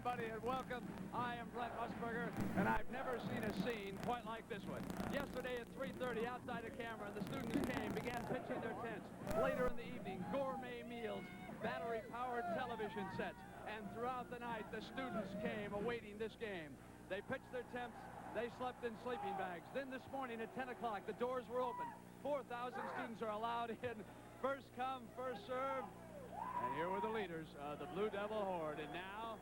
everybody, and welcome. I am Brent Musburger, and I've never seen a scene quite like this one. Yesterday at 3:30, outside the camera, the students began pitching their tents. Later in the evening, gourmet meals, battery-powered television sets, and throughout the night, the students came awaiting this game. They pitched their tents. They slept in sleeping bags. Then this morning at 10 o'clock, the doors were open. 4,000 students are allowed in. First come, first served. And here were the leaders of the Blue Devil Horde. And now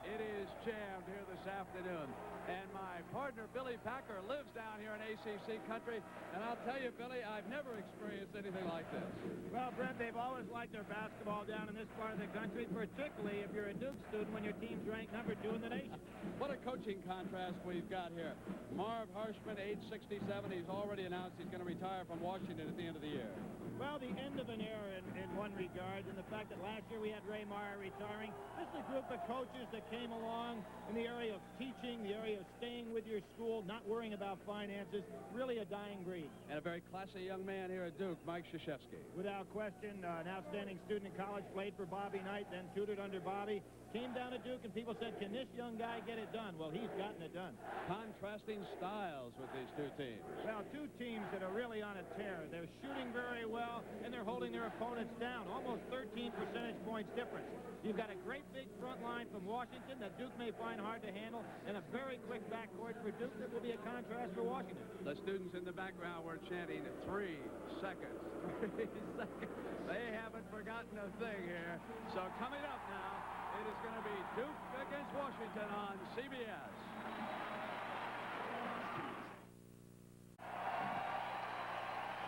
it is jammed here this afternoon. And my partner, Billy Packer, lives down here in ACC country. And I'll tell you, Billy, I've never experienced anything like this. Well, Brent, they've always liked their basketball down in this part of the country, particularly if you're a Duke student when your team's ranked number 2 in the nation. What a coaching contrast we've got here. Marv Harshman, age 67. He's already announced he's going to retire from Washington at the end of the year. Well, the end of an era in one regard, and the fact that last year we had Ray Meyer retiring. This is a group of coaches that came along in the area of teaching, the area of staying with your school, not worrying about finances, really a dying breed. And a very classy young man here at Duke, Mike Krzyzewski. Without question, an outstanding student in college, played for Bobby Knight, then tutored under Bobby. Came down to Duke, and people said, can this young guy get it done? Well, he's gotten it done. Contrasting styles with these two teams. Well, two teams that are really on a tear. They're shooting very well, and they're holding their opponents down. Almost 13 percentage points difference. You've got a great big front line from Washington that Duke may find hard to handle, and a very quick backcourt for Duke that will be a contrast for Washington. The students in the background were chanting 3 seconds, 3 seconds. They haven't forgotten a thing here. So coming up now, it is going to be Duke against Washington on CBS.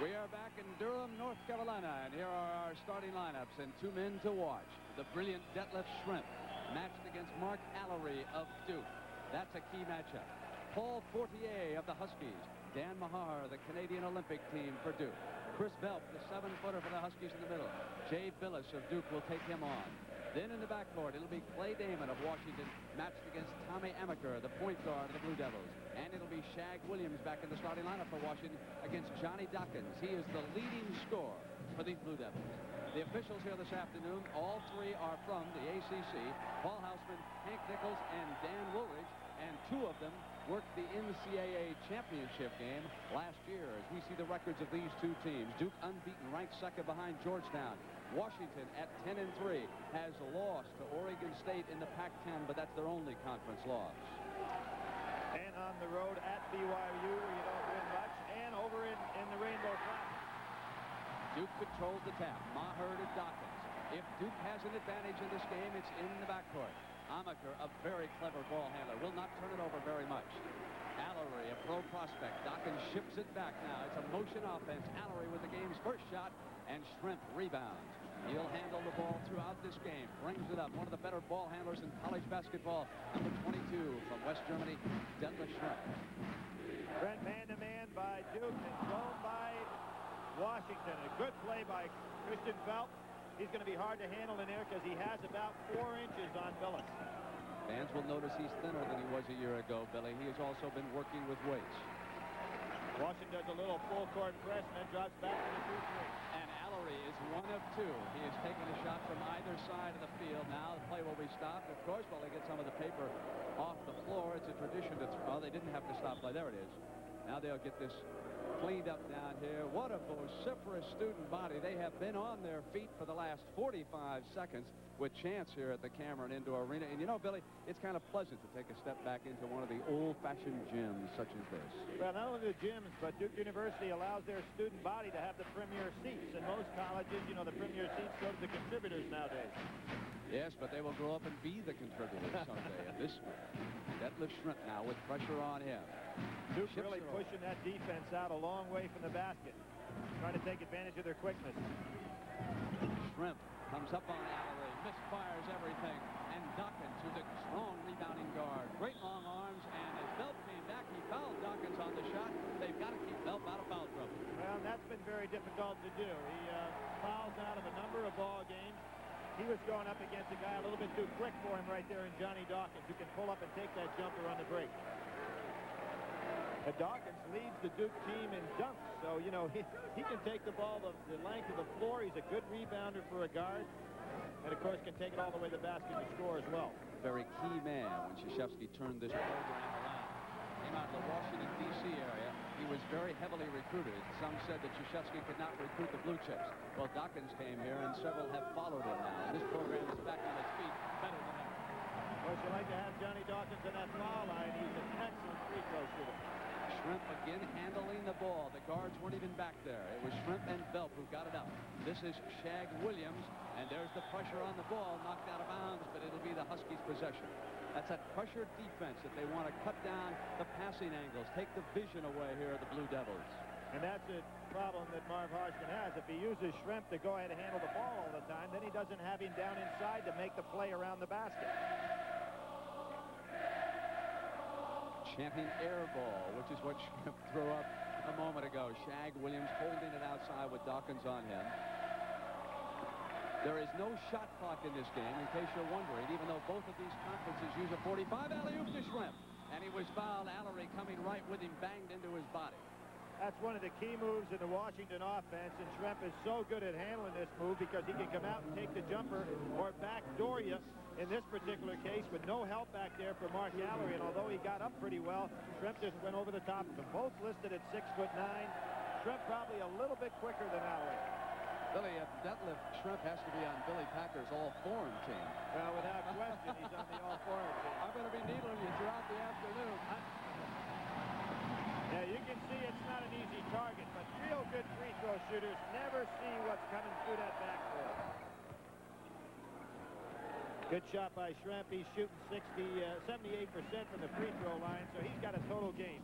We are back in Durham, North Carolina, and here are our starting lineups and 2 men to watch. The brilliant Detlef Schrempf matched against Mark Allery of Duke. That's a key matchup. Paul Fortier of the Huskies. Dan Mahar, the Canadian Olympic team for Duke. Chris Welp, the 7-footer for the Huskies in the middle. Jay Billis of Duke will take him on. Then in the backcourt, it'll be Clay Damon of Washington matched against Tommy Amaker, the point guard of the Blue Devils. And it'll be Shag Williams back in the starting lineup for Washington against Johnny Dawkins. He is the leading scorer for these Blue Devils. The officials here this afternoon, all 3 are from the ACC. Paul Houseman, Hank Nichols, and Dan Woolridge. And 2 of them worked the NCAA championship game last year. As we see the records of these 2 teams, Duke unbeaten, ranked second behind Georgetown. Washington at 10-3 has lost to Oregon State in the Pac-10, but that's their only conference loss. And on the road at BYU, where you don't win much, and over in the Rainbow Flat. Duke controls the tap. Maher to Dawkins. If Duke has an advantage in this game, it's in the backcourt. Amaker, a very clever ball handler, will not turn it over very much. Allery, a pro prospect. Dawkins ships it back now. It's a motion offense. Allery with the game's first shot, and Schrempf rebounds. He'll handle the ball throughout this game. Brings it up. One of the better ball handlers in college basketball. Number 22 from West Germany, Detlef Schrempf. Brent man-to-man by Duke and thrown by Washington. A good play by Christian Welp. He's going to be hard to handle in there because he has about 4 inches on Billis. Fans will notice he's thinner than he was a year ago, Billy. He has also been working with weights. Washington does a little full-court press and then drops back to the 2-3. And Allery is 1 of 2. He is taking a shot from either side of the field. Now the play will be stopped. Of course, while they get some of the paper off the floor, it's a tradition to throw. They didn't have to stop play. There it is. Now they'll get this cleaned up down here. What a vociferous student body. They have been on their feet for the last 45 seconds with chance here at the Cameron Indoor Arena. And you know, Billy, it's kind of pleasant to take a step back into one of the old-fashioned gyms such as this. Well, not only the gyms, but Duke University allows their student body to have the premier seats. In most colleges, you know, the premier seats go to the contributors nowadays. Yes, but they will grow up and be the contributors someday. And this Detlef Schrempf now with pressure on him. Duke really pushing that defense out a long way from the basket, trying to take advantage of their quickness. Schrempf comes up on Allery, misfires everything, and Dawkins, who's a strong rebounding guard. Great long arms, and as Welp came back, he fouled Dawkins on the shot. They've got to keep Welp out of foul trouble. Well, that's been very difficult to do. He fouls out of a number of ball games. He was going up against a guy a little bit too quick for him right there in Johnny Dawkins, who can pull up and take that jumper on the break. Dawkins leads the Duke team in dunks, so, you know, he can take the ball the length of the floor. He's a good rebounder for a guard. and, of course, can take it all the way to the basket to score as well. Very key man when Krzyzewski turned this program around. Came out of the Washington, D.C. area. He was very heavily recruited. Some said that Krzyzewski could not recruit the Blue Chips. Well, Dawkins came here, and several have followed him now. This program is back on its feet better than ever. Of course, you like to have Johnny Dawkins in that foul line. He's an excellent free throw shooter. Schrempf again handling the ball. The guards weren't even back there. It was Schrempf and Welp who got it up. This is Shag Williams, and there's the pressure on the ball, knocked out of bounds, but it'll be the Huskies' possession. That's that pressure defense that they want to cut down the passing angles, take the vision away here of the Blue Devils. And that's a problem that Marv Harshman has. If he uses Schrempf to go ahead and handle the ball all the time, then he doesn't have him down inside to make the play around the basket. Champion air ball, which is what Schrempf threw up a moment ago. Shag Williams holding it outside with Dawkins on him. There is no shot clock in this game, in case you're wondering, even though both of these conferences use a 45. Alley-oop to Schrempf. And he was fouled. Allery coming right with him, banged into his body. That's one of the key moves in the Washington offense, and Schrempf is so good at handling this move because he can come out and take the jumper or backdoor you in this particular case with no help back there for Mark Allery. And although he got up pretty well, Schrempf just went over the top of him. Both listed at 6'9". Schrempf probably a little bit quicker than Allery. Billy, Detlef Schrempf has to be on Billy Packer's all-foreign team. Well, without question, he's on the all-foreign team. I'm going to be needling you throughout the afternoon. Yeah, you can see it's not an easy target, but real good free throw shooters never see what's coming through that backboard. Good shot by Schrempf. He's shooting 78% from the free throw line, so he's got a total game.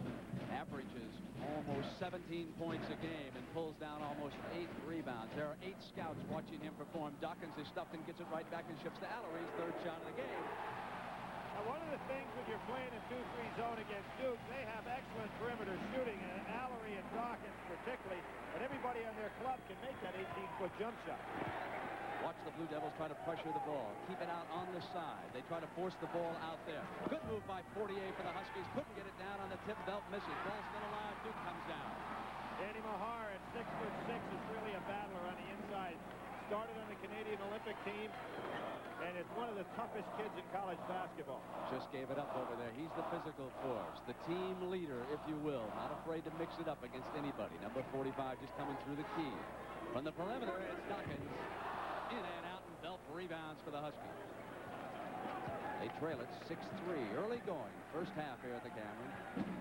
Averages almost 17 points a game and pulls down almost 8 rebounds. There are 8 scouts watching him perform. Dawkins is stuffed and gets it right back and ships to Allery's third shot of the game. Now, one of the things when you're playing in 2-3 zone against Duke, they have excellent perimeter shooting, and Allery and Dawkins particularly, but everybody on their club can make that 18-foot jump shot. Watch the Blue Devils try to pressure the ball. Keep it out on the side. They try to force the ball out there. Good move by Fortier for the Huskies. Couldn't get it down on the tip. Welp misses. Ball still alive. Duke comes down. Danny Mahar at 6'6" is really a battler on the inside. Started on the Canadian Olympic team, and it's one of the toughest kids in college basketball. Just gave it up over there. He's the physical force, the team leader, if you will. Not afraid to mix it up against anybody. Number 45 just coming through the key. From the perimeter, it's Dawkins. In and out, and Welp rebounds for the Huskies. They trail it 6-3. Early going. First half here at the Cameron.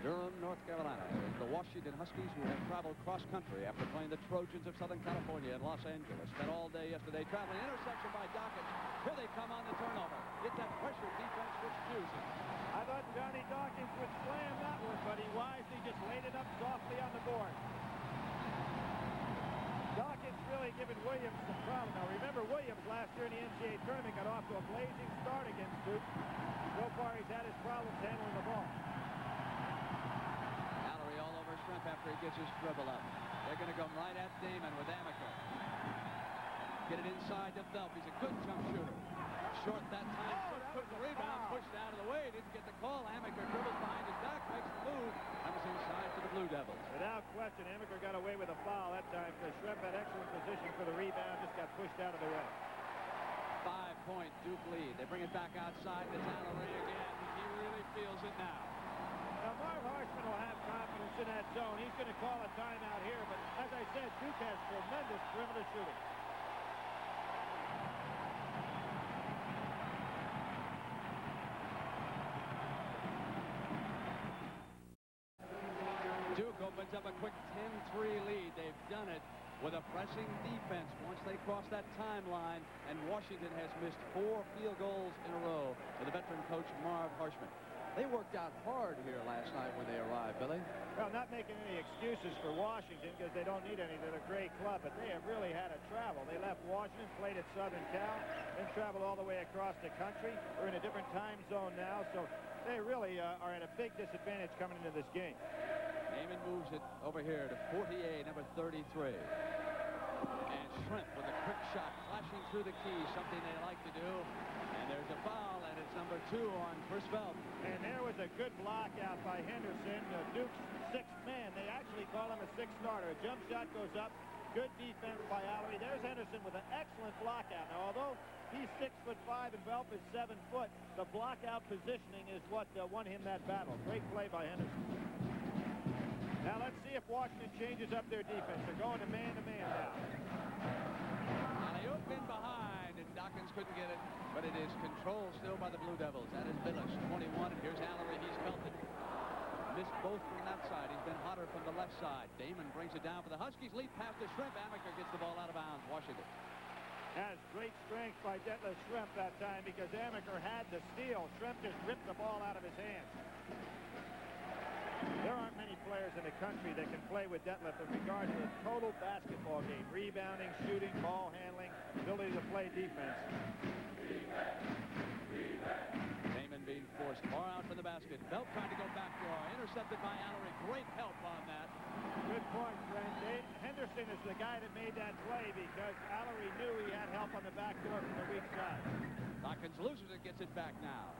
Durham, North Carolina. The Washington Huskies, who have traveled cross-country after playing the Trojans of Southern California and Los Angeles. Spent all day yesterday traveling. Interception by Dawkins. Here they come on the turnover. Get that pressure defense which chooses. I thought Johnny Dawkins would slam that one, but he wisely just laid it up softly on the board. Dawkins really giving Williams some problem. Now, remember, Williams last year in the NCAA tournament got off to a blazing start against Duke. So far, he's had his problems handling the ball. Allery all over Schrempf after he gets his dribble up. They're going to go right at Damon with Amaker. Get it inside to Welp. He's a good jump shooter. Short that time. Quick rebound, pushed out of the way. Didn't get the call. Amaker dribbles behind his back, makes the move. Comes inside to the Blue Devils. Without question, Amaker got away with a foul that time because Schrempf had excellent position for the rebound, just got pushed out of the way. 5-point Duke lead. They bring it back outside. It's Allery again. He really feels it now. Now, Marv Harshman will have confidence in that zone. He's going to call a timeout here, but as I said, Duke has tremendous perimeter shooting. Duke opens up a quick 10-3 lead. They've done it with a pressing defense once they cross that timeline, and Washington has missed 4 field goals in a row with the veteran coach Marv Harshman. They worked out hard here last night when they arrived, Billy. Well, not making any excuses for Washington because they don't need any. They're a great club, but they have really had a travel. They left Washington, played at Southern Cal, then traveled all the way across the country. We're in a different time zone now, so they really are at a big disadvantage coming into this game. Naaman moves it over here to Fortier, number 33. And Schrempf with a quick shot, flashing through the key, something they like to do. And there's a foul, and it's number 2 on Chris Welp. And there was a good block out by Henderson, Duke's 6th man. They actually call him a 6th starter. A jump shot goes up, Good defense by Allery. There's Henderson with an excellent block out. Now, although he's 6'5" and Welp is 7 foot, the block out positioning is what won him that battle. Great play by Henderson. Now let's see if Washington changes up their defense. They're going to man-to-man now. Alley-oop in behind, and Dawkins couldn't get it, but it is controlled still by the Blue Devils. That is Billis, 21, and here's Allery. He's melted. Missed both from that side. He's been hotter from the left side. Damon brings it down for the Huskies. Lead pass to Schrempf. Amaker gets the ball out of bounds. Washington. Has great strength by Detlef Schrempf that time because Amaker had the steal. Schrempf just ripped the ball out of his hands. There aren't many players in the country that can play with Detlef in regard to the total basketball game. Rebounding, shooting, ball handling, ability to play defense. Damon being forced far out from the basket. Welp trying to go backdoor. Intercepted by Allery. Great help on that. Good point, Brent. Henderson is the guy that made that play because Allery knew he had help on the backdoor from the weak side. Dawkins loses it, gets it back now.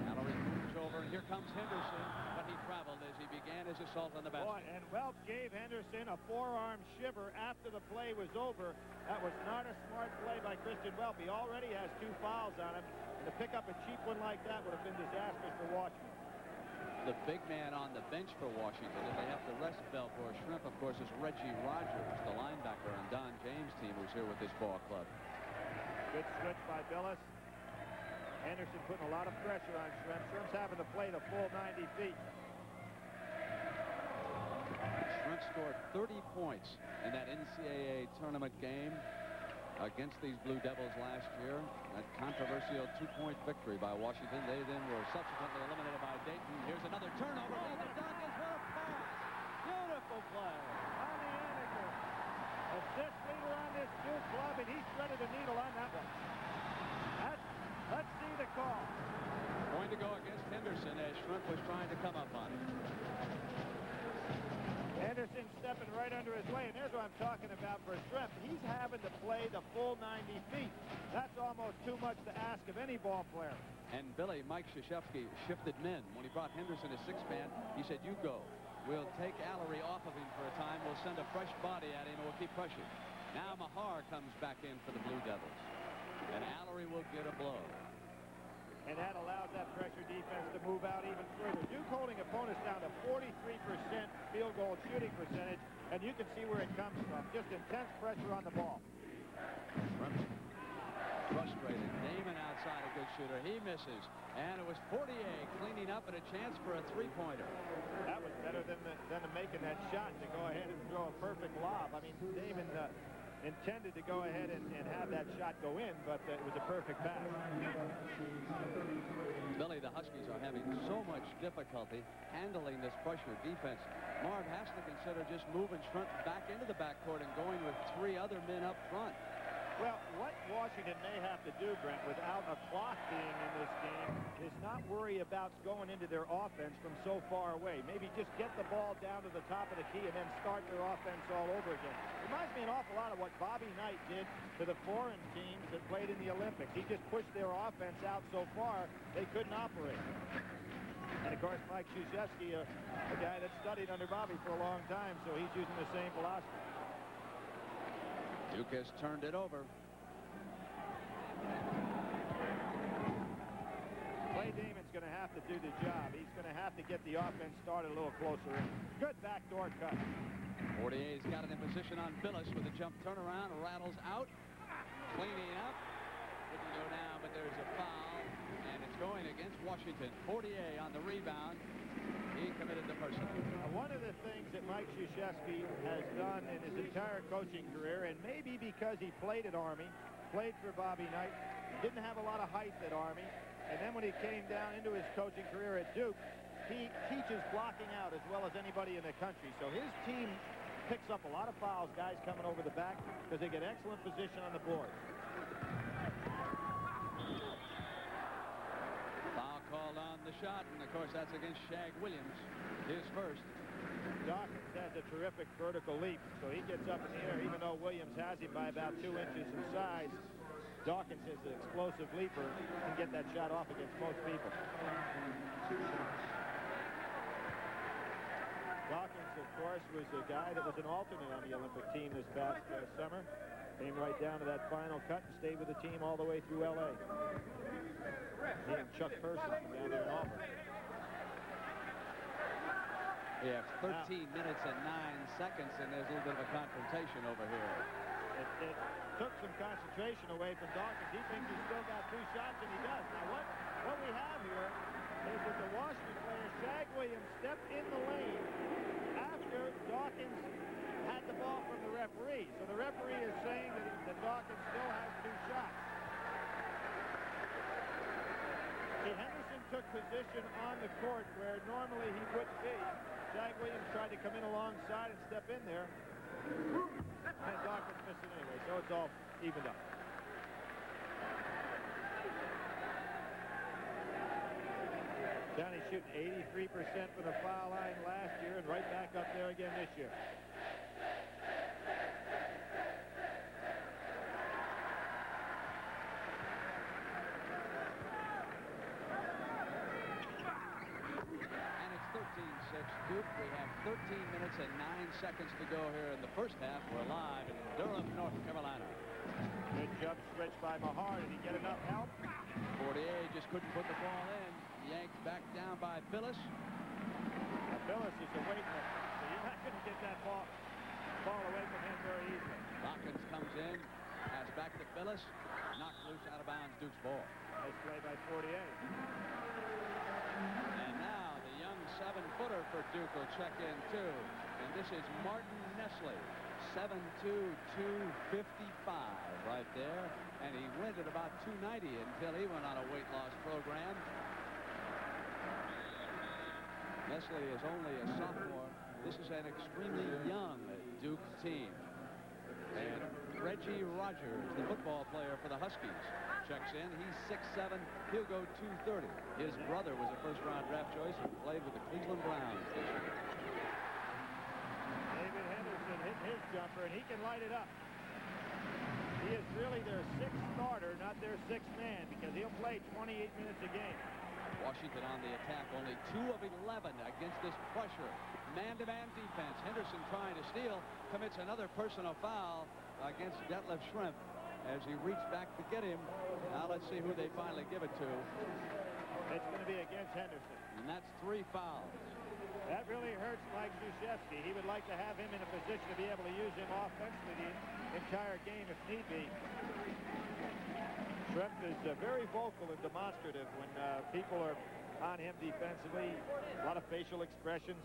Allery moves over, and here comes Henderson, but he traveled as he began his assault on the basket. Boy, and Welp gave Henderson a forearm shiver after the play was over. That was not a smart play by Christian Welp. He already has 2 fouls on him, and to pick up a cheap one like that would have been disastrous for Washington. The big man on the bench for Washington, and they have to rest Welp or Schrempf, of course, is Reggie Rogers, the linebacker on Don James' team, who's here with this ball club. Good switch by Billis. Henderson putting a lot of pressure on Schrempf. Schrempf's having to play the full 90 feet. Schrempf scored 30 points in that NCAA tournament game against these Blue Devils last year. That controversial 2-point victory by Washington. They then were subsequently eliminated by Dayton. Here's another turnover. Dawkins, what a pass! Beautiful play. Johnny Amaker, assist leader on this Duke club, and he threaded the needle on that one. Let's see the call. Going to go against Henderson as Schrempf was trying to come up on it. Henderson stepping right under his way, and there's what I'm talking about for Schrempf. He's having to play the full 90 feet. That's almost too much to ask of any ball player. And Mike Krzyzewski shifted men. When he brought Henderson as 6-man, he said, you go. We'll take Allery off of him for a time. We'll send a fresh body at him, and we'll keep pushing. Now Mahar comes back in for the Blue Devils. And Allery will get a blow. And that allows that pressure defense to move out even further. Duke holding opponents down to 43% field goal shooting percentage, and you can see where it comes from. Just intense pressure on the ball. Frustrated. Damon outside, a good shooter. He misses. And it was Fortier cleaning up and a chance for a 3-pointer. That was better than making that shot to go ahead and throw a perfect lob. I mean, Damon intended to go ahead and have that shot go in, but it was a perfect pass. Billy, the Huskies are having so much difficulty handling this pressure defense. Marv has to consider just moving Schrempf back into the backcourt and going with 3 other men up front. Well, what Washington may have to do, Brent, without a clock being in this game, is not worry about going into their offense from so far away. Maybe just get the ball down to the top of the key and then start their offense all over again. Reminds me an awful lot of what Bobby Knight did to the foreign teams that played in the Olympics. He just pushed their offense out so far they couldn't operate. And, of course, Mike Krzyzewski, a guy that studied under Bobby for a long time, so he's using the same philosophy. Duke has turned it over. Clay Damon's going to have to do the job. He's going to have to get the offense started a little closer in. Good backdoor cut. Fortier's got it in position on Billis with a jump turnaround. Rattles out. Cleaning up. Didn't go down, but there's a foul. And it's going against Washington. Fortier on the rebound. He committed the personal. One of the things that Mike Krzyzewski has done in his entire coaching career, and maybe because he played at Army, played for Bobby Knight, didn't have a lot of height at Army, and then when he came down into his coaching career at Duke, he teaches blocking out as well as anybody in the country. So his team picks up a lot of fouls, guys coming over the back, because they get excellent position on the board. Called on the shot, and of course that's against Shag Williams, his first. Dawkins has a terrific vertical leap, so he gets up in the air, even though Williams has him by about 2 inches in size. Dawkins is an explosive leaper, can get that shot off against most people. Dawkins of course, was a guy that was an alternate on the Olympic team this past summer. Came right down to that final cut and stayed with the team all the way through L.A. He and Chuck Person down there in Auburn. Yeah, 13 minutes and 9 seconds, and there's a little bit of a confrontation over here. It took some concentration away from Dawkins. He thinks he's still got 2 shots, and he does. Now, what we have here is that the Washington player, Shag Williams, stepped in the lane after Dawkins had the ball from the referee. So the referee is saying that Dawkins still has 2 shots. See, Henderson took position on the court where normally he wouldn't be. Shag Williams tried to come in alongside and step in there. And Dawkins missed it anyway, so it's all evened up. Johnny shooting 83% from the foul line last year and right back up there again this year. Duke. We have 13 minutes and 9 seconds to go here in the first half. We're live in Durham, North Carolina. Good jump switch by Mahar. Did he get enough help? Fortier just couldn't put the ball in. Yanked back down by Phyllis. Phyllis is a weightlifter, so you're not going to get that ball away from him very easily. Dawkins comes in. Pass back to Phyllis. Knocked loose out of bounds. Duke's ball. Nice play by Fortier. And now the young 7-footer for Duke will check in too. And this is Martin Nestle. 7'2", 255 right there. And he went at about 290 until he went on a weight loss program. Nestle is only a sophomore. This is an extremely young Duke team. And Reggie Rogers, the football player for the Huskies, checks in. He's 6'7". He'll go 230. His brother was a first-round draft choice and played with the Cleveland Browns this year. David Henderson hit his jumper, and he can light it up. He is really their 6th starter, not their 6th man, because he'll play 28 minutes a game. Washington on the attack, only 2 of 11 against this pressure. Man-to-man defense. Henderson trying to steal, commits another personal foul against Detlef Schrempf as he reached back to get him. Now let's see who they finally give it to. It's going to be against Henderson. And that's 3 fouls. That really hurts Mike Krzyzewski. He would like to have him in a position to be able to use him offensively the entire game if need be. Schrempf is very vocal and demonstrative when people are on him defensively. A lot of facial expressions.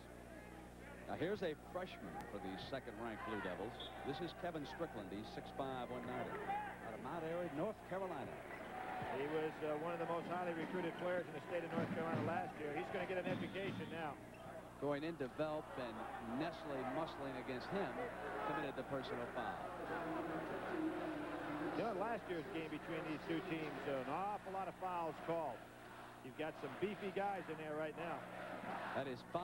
Now here's a freshman for the second-ranked Blue Devils. This is Kevin Strickland. He's 6'5", 190. Out of Mount Airy, North Carolina. He was one of the most highly recruited players in the state of North Carolina last year. He's going to get an education now. Going into Welp and Nestle muscling against him, committed the personal foul. You know, last year's game between these two teams, an awful lot of fouls called. You've got some beefy guys in there right now. That is 5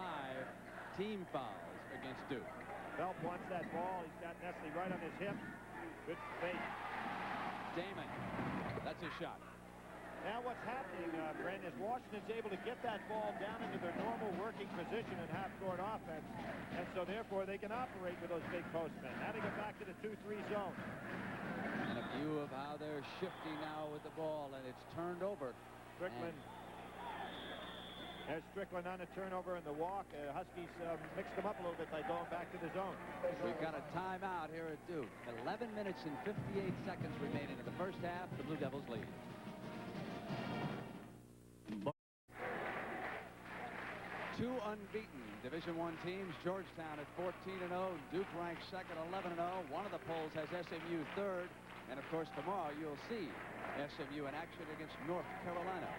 team fouls against Duke. Welp wants that ball. He's got Nestle right on his hip. Good fake. Damon, that's his shot. Now what's happening, Brent, is Washington's able to get that ball down into their normal working position in half-court offense, and so therefore they can operate with those big postmen. Now they get back to the 2-3 zone. And a view of how they're shifting now with the ball, and it's turned over. Strickland. There's Strickland on the turnover and the walk. Huskies mixed them up a little bit by going back to the zone. We've got a timeout here at Duke. 11 minutes and 58 seconds remaining in the first half. The Blue Devils lead. Two unbeaten Division I teams. Georgetown at 14-0. Duke ranked second, 11-0. One of the polls has SMU third. And, of course, tomorrow you'll see SMU in action against North Carolina.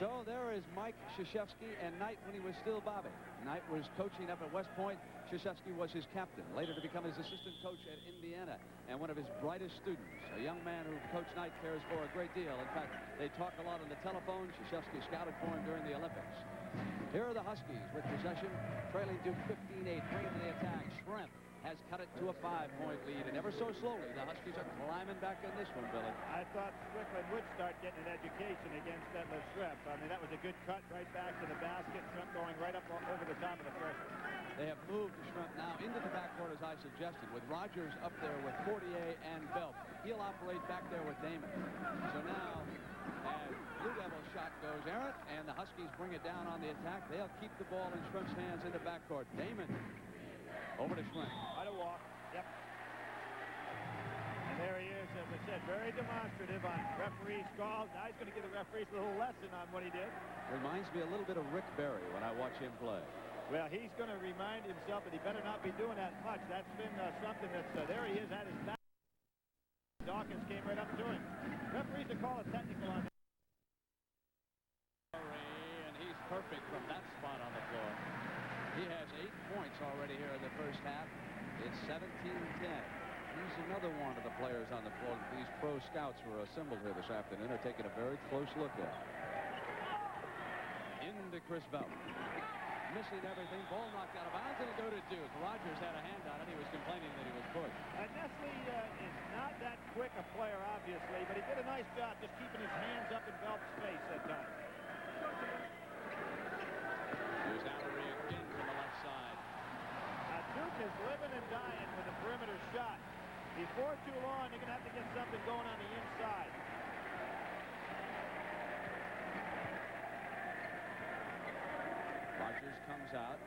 So there is Mike Krzyzewski and Knight when he was still bobbing. Knight was coaching up at West Point. Krzyzewski was his captain, later to become his assistant coach at Indiana and one of his brightest students. A young man who Coach Knight cares for a great deal. In fact, they talk a lot on the telephone. Krzyzewski scouted for him during the Olympics. Here are the Huskies with possession, trailing Duke 15-8, bringing to the attack. Schrempf has cut it to a 5-point lead, and ever so slowly, the Huskies are climbing back in this one, Billy. I thought Strickland would start getting an education against Detlef Schrempf. I mean, that was a good cut right back to the basket. Schrempf going right up over the top of the freshman. They have moved Schrempf now into the backcourt, as I suggested, with Rogers up there with Fortier and Welp. He'll operate back there with Damon. So now, as Blue Devil's shot goes errant, and the Huskies bring it down on the attack, they'll keep the ball in Schrempf's hands in the backcourt. Damon over to Schrempf. Right a walk. Yep. And there he is, as I said, very demonstrative on referee's calls. Now he's going to give the referees a little lesson on what he did. Reminds me a little bit of Rick Barry when I watch him play. Well, he's going to remind himself that he better not be doing that much. That's been something that's, there he is at his back. Dawkins came right up to him. Referees will call a technical on him. And he's perfect from that spot on the floor. He has 8 points already here in the first half. It's 17-10. He's another one of the players on the floor that these pro scouts who are assembled here this afternoon are taking a very close look at. Into Chris Welp. Missing everything. Ball knocked out of bounds, and it'll go to Duke. Rogers had a hand on it. He was complaining that he was pushed. Nestle is not that quick a player, obviously, but he did a nice job just keeping his hands up in Welp's face at times. Here's Allery again from the left side. Now, Duke is living and dying with a perimeter shot. Before too long, you're going to have to get something going on the inside. Rogers comes out.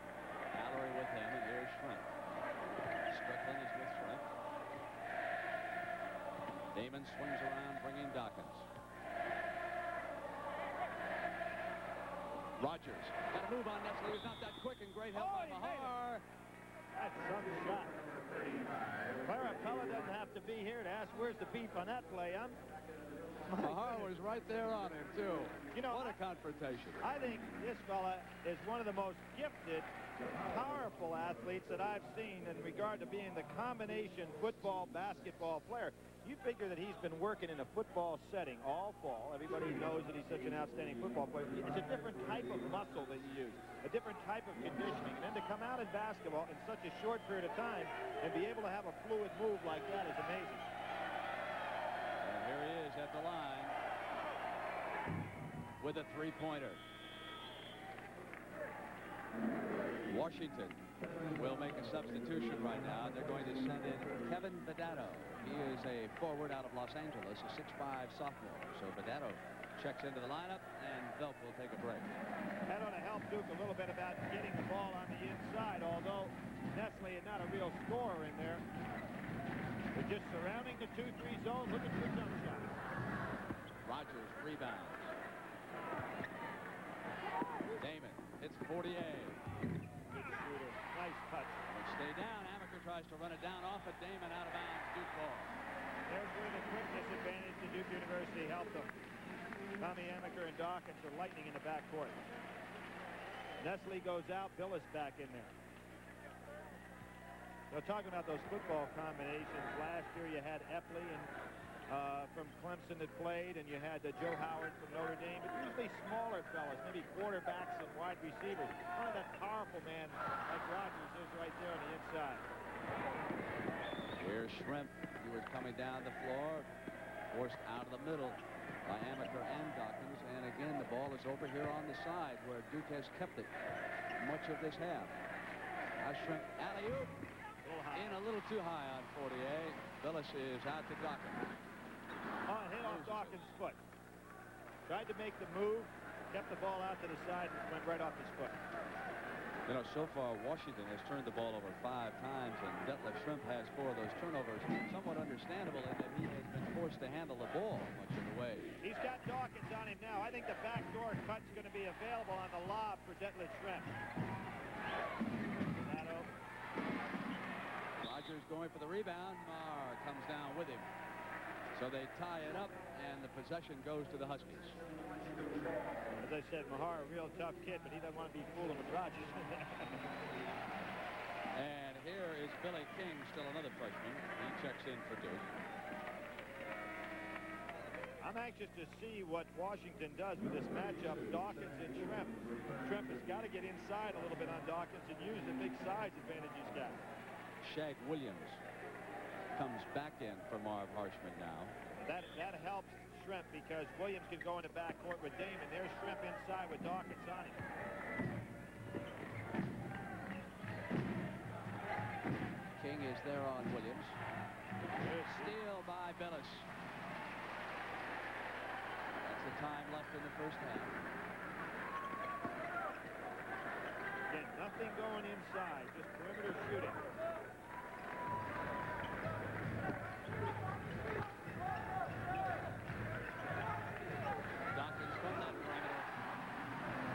Allery with him, and here's Schrempf. Strickland is with Schrempf. Damon swings around, bringing Dawkins. Rogers got a move on Nestle. He was not that quick, and great help by Mahar. That's some shot. Clara Pella doesn't have to be here to ask where's the beef on that play. Mahar was right there on him, too. You know, what a confrontation. I think this fella is one of the most gifted, powerful athletes that I've seen in regard to being the combination football, basketball player. You figure that he's been working in a football setting all fall. Everybody knows that he's such an outstanding football player. It's a different type of muscle that you use, a different type of conditioning. And then to come out in basketball in such a short period of time and be able to have a fluid move like that is amazing. And here he is at the line with a three-pointer. Washington will make a substitution right now. They're going to send in Kevin Badano. He is a forward out of Los Angeles, a 6'5 sophomore. So Badano checks into the lineup, and Welp will take a break. That ought to help Duke a little bit about getting the ball on the inside, although Nestle is not a real scorer in there. They're just surrounding the 2-3 zone, looking for jump shots. Rogers rebounds. Damon hits Fortier. Good shooter. Nice touch. Stay down. Amaker tries to run it down off of Damon, out of bounds. Duke ball. There's where the quickness advantage to Duke University helped them. Tommy Amaker and Dawkins are lightning in the backcourt. Nestle goes out. Billis back in there. So talking about those football combinations, last year you had Epley and from Clemson that played, and you had Joe Howard from Notre Dame, but usually smaller fellas, maybe quarterbacks and wide receivers. None of that powerful man like Rogers is right there on the inside. Here's Schrempf. He was coming down the floor, forced out of the middle by Amaker and Dawkins, and again the ball is over here on the side where Duke has kept it much of this half. Now Schrempf, alley-oop, in a little too high on Fortier. Billis is out to Dawkins. Hit off Dawkins' foot. Tried to make the move, kept the ball out to the side, and went right off his foot. You know, so far Washington has turned the ball over 5 times, and Detlef Schrempf has 4 of those turnovers. Somewhat understandable in that he has been forced to handle the ball much of the way. He's got Dawkins on him now. I think the backdoor cut's going to be available on the lob for Detlef Schrempf. Rogers going for the rebound. Marr comes down with him. So they tie it up, and the possession goes to the Huskies. As I said, Mahar, a real tough kid, but he doesn't want to be fooling with Rogers. And here is Billy King, still another freshman. He checks in for Duke. I'm anxious to see what Washington does with this matchup, Dawkins and Schrempf. Schrempf has got to get inside a little bit on Dawkins and use the big size advantage he's got. Shag Williams comes back in for Marv Harshman now. That helps Schrempf because Williams can go in the backcourt with Damon. There's Schrempf inside with Dawkins on him. King is there on Williams. Good steal by Billis. That's the time left in the first half. Again, nothing going inside, just perimeter shooting. Dawkins from that perimeter.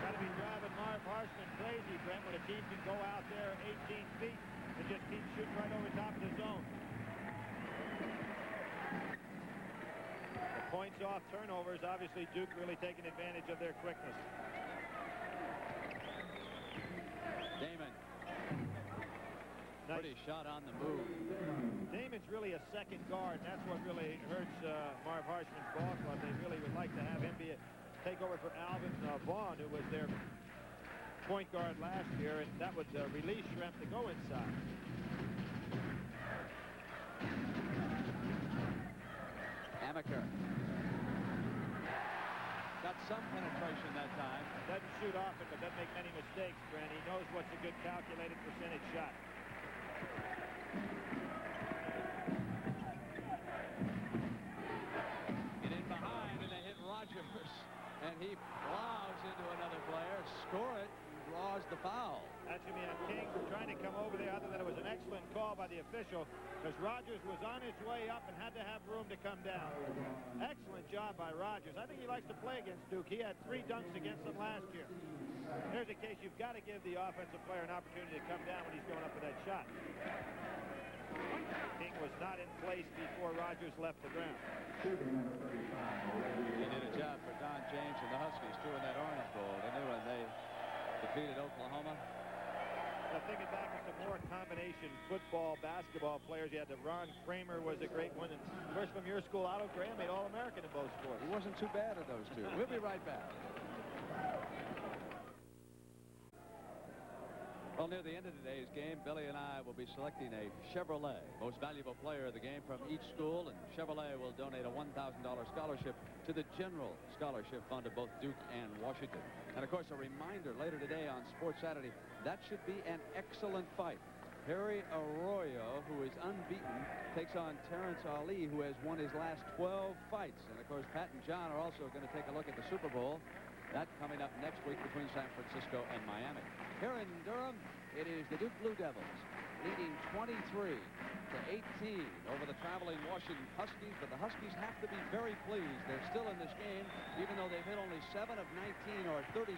Got to be driving Marv Harshman crazy, Brent, when a team can go out there 18 feet and just keep shooting right over top of the zone. The points off turnovers, obviously Duke really taking advantage of their quickness. Damon. Nice. Pretty shot on the move. Damon's really a second guard. That's what really hurts Marv Harshman's ball club. They really would like to have him take over for Alvin Vaughn, who was their point guard last year, and that would release Schrempf to go inside. Amaker. Got some penetration that time. Doesn't shoot often, but doesn't make many mistakes, Brent. He knows what's a good calculated percentage shot. Get in behind, and they hit Rogers. And he plows into another player. Score it, and draws the foul. That's going to be on King trying to come over there. Other than it was an excellent call by the official, because Rogers was on his way up and had to have room to come down. Excellent job by Rogers. I think he likes to play against Duke. He had 3 dunks against them last year. There's a case you've got to give the offensive player an opportunity to come down when he's going up for that shot. King was not in place before Rogers left the ground. He did a job for Don James and the Huskies, too, in that Orange Bowl. They knew when they defeated Oklahoma. Thinking back to some more combination football, basketball players, you had Ron Kramer was a great one. And of course, from your school, Otto Graham made All-American in both sports. He wasn't too bad at those two. We'll be right back. Well, near the end of today's game, Billy and I will be selecting a Chevrolet, most valuable player of the game from each school, and Chevrolet will donate a $1,000 scholarship to the General Scholarship Fund of both Duke and Washington. And, of course, a reminder later today on Sports Saturday, that should be an excellent fight. Harry Arroyo, who is unbeaten, takes on Terrence Ali, who has won his last 12 fights. And, of course, Pat and John are also going to take a look at the Super Bowl. That coming up next week between San Francisco and Miami. Here in Durham, it is the Duke Blue Devils leading 23-18 over the traveling Washington Huskies, but the Huskies have to be very pleased. They're still in this game, even though they've hit only 7 of 19, or 36%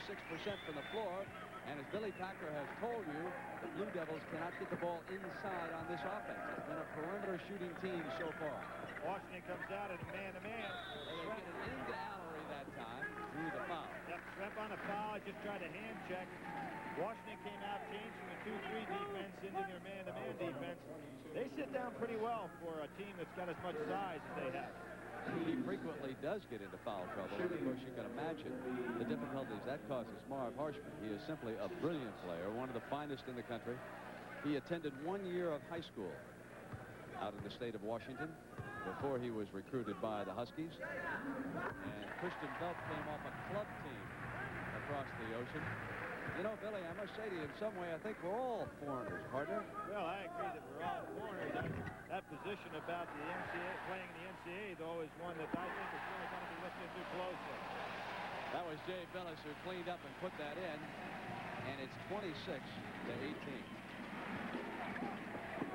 from the floor. And as Billy Packer has told you, the Blue Devils cannot get the ball inside on this offense. It's been a perimeter shooting team so far. Washington comes out at a man-to-man. They get it into Allery that time, through the foul. Yep, Schrempf on the foul, just tried to hand check. Washington came out changing the 2-3 defense into their man-to-man defense. They sit down pretty well for a team that's got as much size as they have. He frequently does get into foul trouble, and of course you can imagine the difficulties that causes Marv Harshman. He is simply a brilliant player, one of the finest in the country. He attended 1 year of high school out in the state of Washington before he was recruited by the Huskies. And Christian Welp came off a club team across the ocean. You know, Billy, I must say to you, in some way, I think we're all foreigners, partner. Well, I agree that we're all foreigners. That position about the NCAA, playing in the NCAA, though, is one that I think is really going to be looked into closely. That was Jay Billis who cleaned up and put that in, and it's 26-18.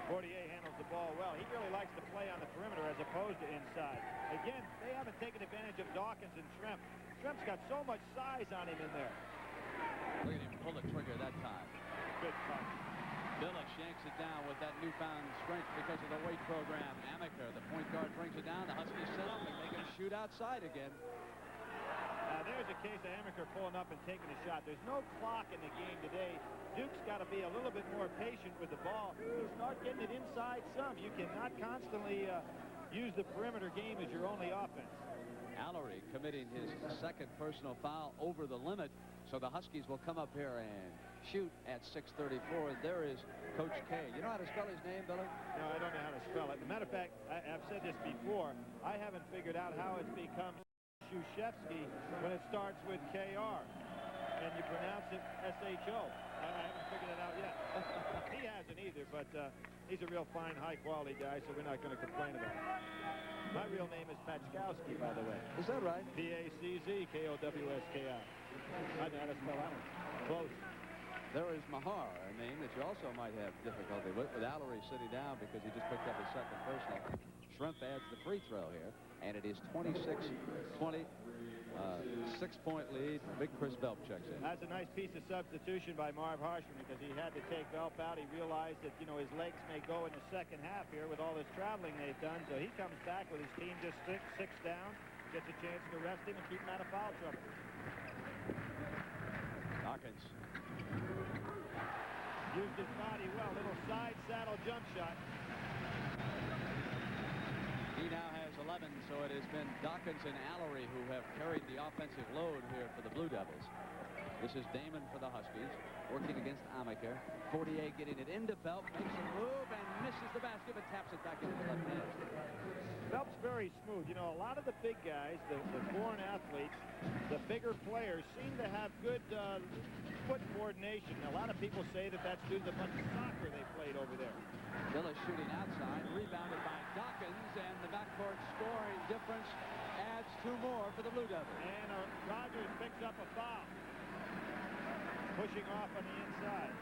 Fortier handles the ball well. He really likes to play on the perimeter as opposed to inside. Again, they haven't taken advantage of Dawkins and Schrempf. Schrempf's got so much size on him in there. Look at him pull the trigger that time. Good punch. Billis yanks it down with that newfound strength because of the weight program. Amaker, the point guard, brings it down. The Huskies sit up and they can shoot outside again. Now there's a case of Amaker pulling up and taking a shot. There's no clock in the game today. Duke's got to be a little bit more patient with the ball. You start getting it inside some. You cannot constantly use the perimeter game as your only offense. Allery committing his second personal foul over the limit. So the Huskies will come up here and shoot at 6:34. And there is Coach K. You know how to spell his name, Billy? No, I don't know how to spell it. As a matter of fact, I've said this before. I haven't figured out how it's become Krzyzewski when it starts with K-R. And you pronounce it S-H-O. I haven't figured it out yet. He hasn't either, but he's a real fine, high-quality guy, so we're not going to complain about it. My real name is Paczkowski, by the way. Is that right? P-A-C-Z-K-O-W-S-K-I. I know how to spell that one. Close. There is Mahar, a name that you also might have difficulty with Allery sitting down because he just picked up his second personal. Schrempf adds the free throw here, and it is 26-20. 6-point lead. Big Chris Welp checks in. That's a nice piece of substitution by Marv Harshman because he had to take Welp out. He realized that, his legs may go in the second half here with all this traveling they've done. So he comes back with his team just six down, gets a chance to rest him and keep him out of foul trouble. Dawkins. Used his body well. Little side saddle jump shot. He now has 11, so it has been Dawkins and Allery who have carried the offensive load here for the Blue Devils. This is Damon for the Huskies, working against Amaker. 48 getting it into Welp, makes a move and misses the basket, but taps it back into the left hand. Welp's very smooth. A lot of the big guys, the foreign athletes, the bigger players seem to have good foot coordination. A lot of people say that that's due to the bunch of soccer they played over there. Billis shooting outside, rebounded by Dawkins, and the backcourt scoring difference adds 2 more for the Blue Devils. And Rogers picks up a foul, pushing off on the inside.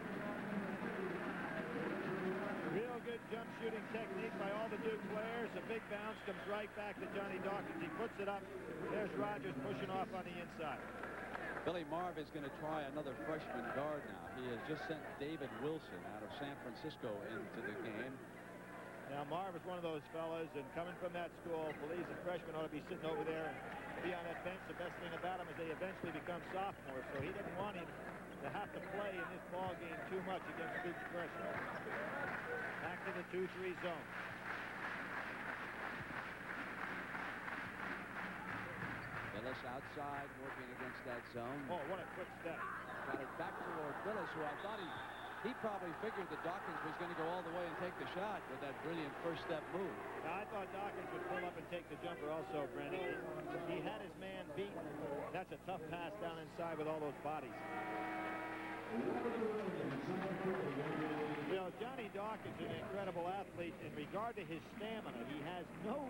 Real good jump shooting technique by all the Duke players. A big bounce comes right back to Johnny Dawkins. He puts it up. There's Rogers pushing off on the inside. Billy Marv is going to try another freshman guard now. He has just sent David Wilson out of San Francisco into the game. Now, Marv is one of those fellas, and coming from that school, believes the freshmen ought to be sitting over there and be on that bench. The best thing about him is they eventually become sophomores, so he doesn't want him to have to play in this ball game too much against Duke's freshmen. Back to the 2-3 zone. Billis outside, working against that zone. Oh, what a quick step. Got it back toward Billis, who I thought he probably figured that Dawkins was going to go all the way and take the shot with that brilliant first step move. Now, I thought Dawkins would pull up and take the jumper also, Brendan. He had his man beaten. That's a tough pass down inside with all those bodies. Johnny Dawkins is an incredible athlete in regard to his stamina. He has no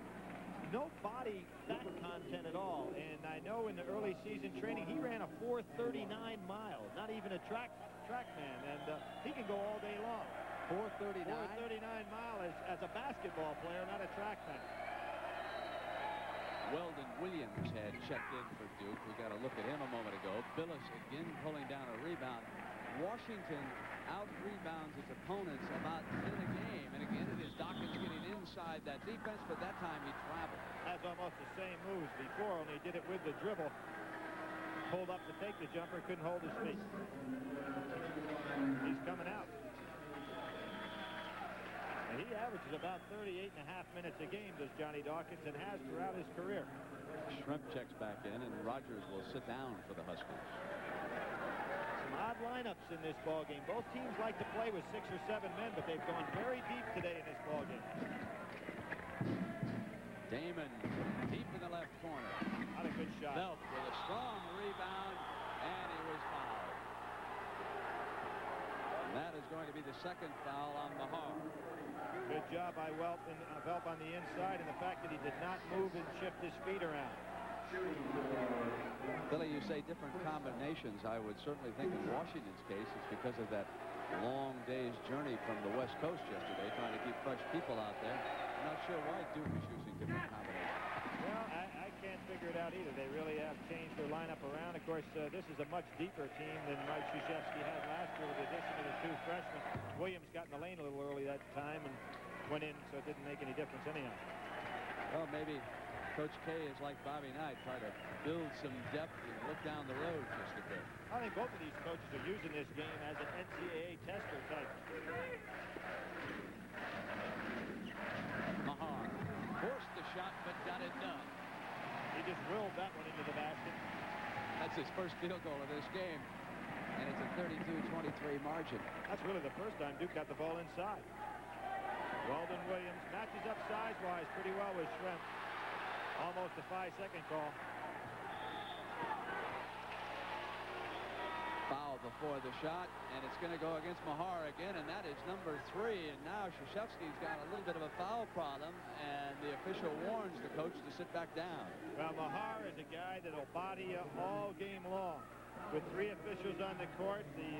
body fat content at all, and I know in the early season training he ran a 4:39 miles, not even a track man, and he can go all day long. 4:39 miles as a basketball player, not a track man. Weldon Williams had checked in for Duke. We got a look at him a moment ago. Billis again pulling down a rebound. Washington out-rebounds its opponents about 10 a game. And again, it is Dawkins getting inside that defense, but that time he traveled. Has almost the same moves before, only he did it with the dribble. Pulled up to take the jumper, couldn't hold his feet. He's coming out. And he averages about 38.5 minutes a game, does Johnny Dawkins, and has throughout his career. Schrempf checks back in, and Rogers will sit down for the Huskies. Odd lineups in this ball game. Both teams like to play with 6 or 7 men, but they've gone very deep today in this ball game. Damon deep in the left corner. Not a good shot. Welp with a strong rebound, and he was fouled. And that is going to be the second foul on Mahar. Good job by Welp on the inside, and the fact that he did not move and shift his feet around. Billy, you say different combinations. I would certainly think in Washington's case it's because of that long day's journey from the West Coast yesterday, trying to keep fresh people out there. I'm not sure why Duke is using different combinations. Well, I can't figure it out either. They really have changed their lineup around. Of course, this is a much deeper team than Mike Krzyzewski had last year with the addition of the 2 freshmen. Williams got in the lane a little early that time and went in, so it didn't make any difference anyhow. Well, maybe Coach K is like Bobby Knight, try to build some depth and look down the road just a bit. I think both of these coaches are using this game as an NCAA tester type. Mahar forced the shot, but got it done. He just willed that one into the basket. That's his first field goal of this game. And it's a 32-23 margin. That's really the first time Duke got the ball inside. Weldon Williams matches up size-wise pretty well with Schrempf. Almost a 5-second call. Foul before the shot, and it's going to go against Mahar again, and that is number 3. And now Krzyzewski's got a little bit of a foul problem, and the official warns the coach to sit back down. Well, Mahar is a guy that'll body you all game long. With 3 officials on the court, the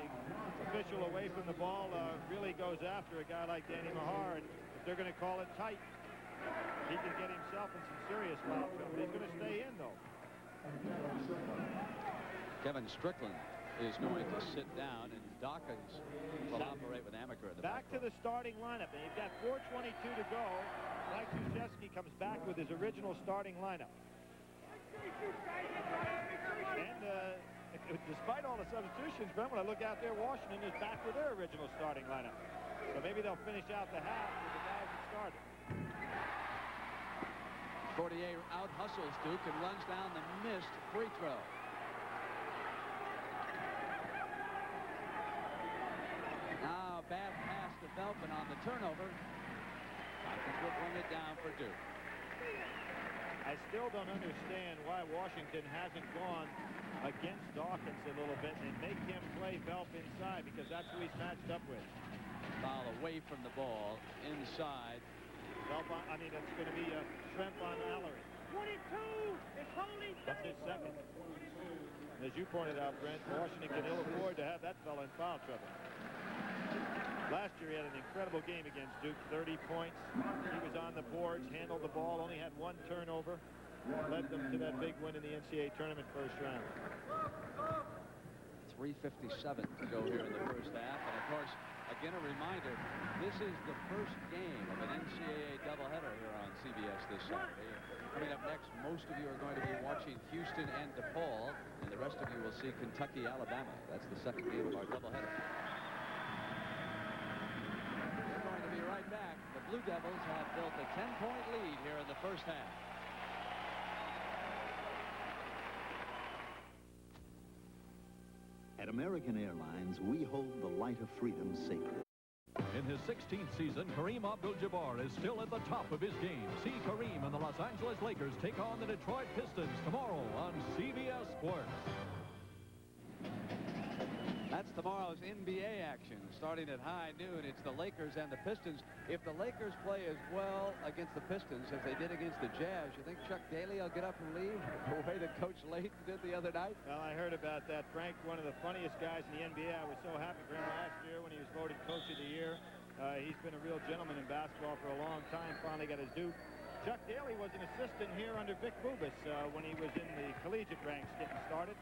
official away from the ball really goes after a guy like Danny Mahar, and if they're going to call it tight, he can get himself in some serious foul trouble. He's going to stay in, though. Kevin Strickland is going to sit down, and Dawkins will operate with Amaker in the back to the starting lineup, and you've got 4:22 to go. Mike Krzyzewski comes back with his original starting lineup. And despite all the substitutions, Brent, when I look out there, Washington is back with their original starting lineup. So maybe they'll finish out the half with the guys that started. Fortier out-hustles Duke and runs down the missed free throw. Now bad pass to Velpen on the turnover. Dawkins will bring it down for Duke. I still don't understand why Washington hasn't gone against Dawkins a little bit and make him play Velp inside, because that's who he's matched up with. Foul away from the ball, inside. Velp on, I mean, it's going to be a Schrempf on Allery. 22 is holding. That's his second. And as you pointed out, Brent, Washington can ill afford to have that fella in foul trouble. Last year, he had an incredible game against Duke, 30 points. He was on the boards, handled the ball, only had 1 turnover, led them to that big win in the NCAA tournament first round. 3:57 to go here in the first half. And, of course, again, a reminder, this is the first game of an NCAA doubleheader here on CBS this Saturday. Coming up next, most of you are going to be watching Houston and DePaul, and the rest of you will see Kentucky, Alabama. That's the second game of our doubleheader. Right back. The Blue Devils have built a 10-point lead here in the first half. At American Airlines, we hold the light of freedom sacred. In his 16th season, Kareem Abdul-Jabbar is still at the top of his game. See Kareem and the Los Angeles Lakers take on the Detroit Pistons tomorrow on CBS Sports. That's tomorrow's NBA action. Starting at high noon, it's the Lakers and the Pistons. If the Lakers play as well against the Pistons as they did against the Jazz, you think Chuck Daly will get up and leave the way that Coach Layton did the other night? Well, I heard about that. Frank, one of the funniest guys in the NBA. I was so happy for him last year when he was voted Coach of the Year. He's been a real gentleman in basketball for a long time. Finally got his due. Chuck Daly was an assistant here under Vic Bubas when he was in the collegiate ranks getting started.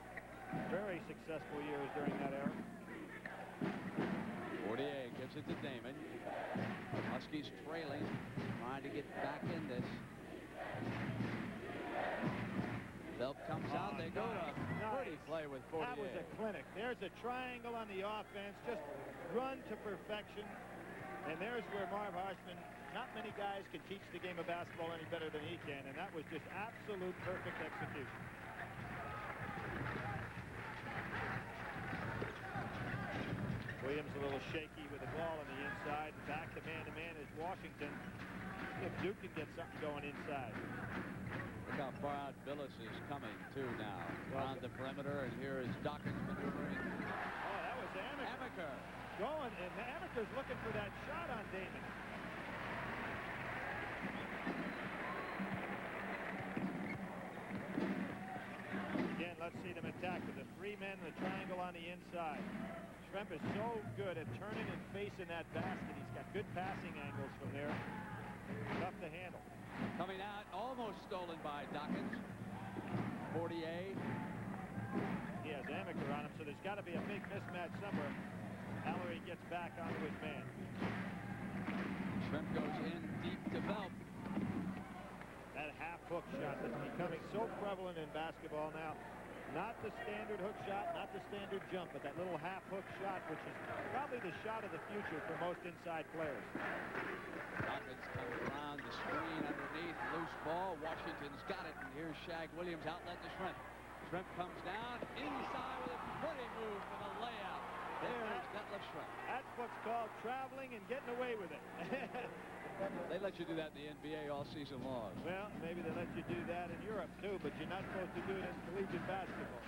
Very successful years during that era. Fortier gives it to Damon. Huskies trailing, trying to get back in this. Velp comes out. They go to pretty play with Fortier. That was a clinic. There's a triangle on the offense. Just run to perfection. And there's where Marv Harshman, not many guys can teach the game of basketball any better than he can. And that was just absolute perfect execution. Williams a little shaky with the ball on the inside. Back to man is Washington. If Duke can get something going inside. Look how far out Billis is coming, too, now. On the perimeter, and here is Dawkins maneuvering. Oh, that was Amaker. Going, and Amaker's looking for that shot on Damon. Again, let's see them attack with the 3 men and the triangle on the inside. Schrempf is so good at turning and facing that basket. He's got good passing angles from there. Tough to handle. Coming out, almost stolen by Dawkins. Fortier. He has Amaker on him, so there's got to be a big mismatch somewhere. Allery gets back onto his man. Schrempf goes in deep to Velp. That half-hook shot that's becoming so prevalent in basketball now. Not the standard hook shot, not the standard jump, but that little half hook shot, which is probably the shot of the future for most inside players. Dawkins comes around the screen underneath, loose ball. Washington's got it, and here's Shag Williams outlet to Schrempf. Schrempf comes down inside with a pretty move for the layout. There's Detlef Schrempf. That's what's called traveling and getting away with it. They let you do that in the NBA all season long. Well, maybe they let you do that in Europe, too, but you're not supposed to do it in collegiate basketball.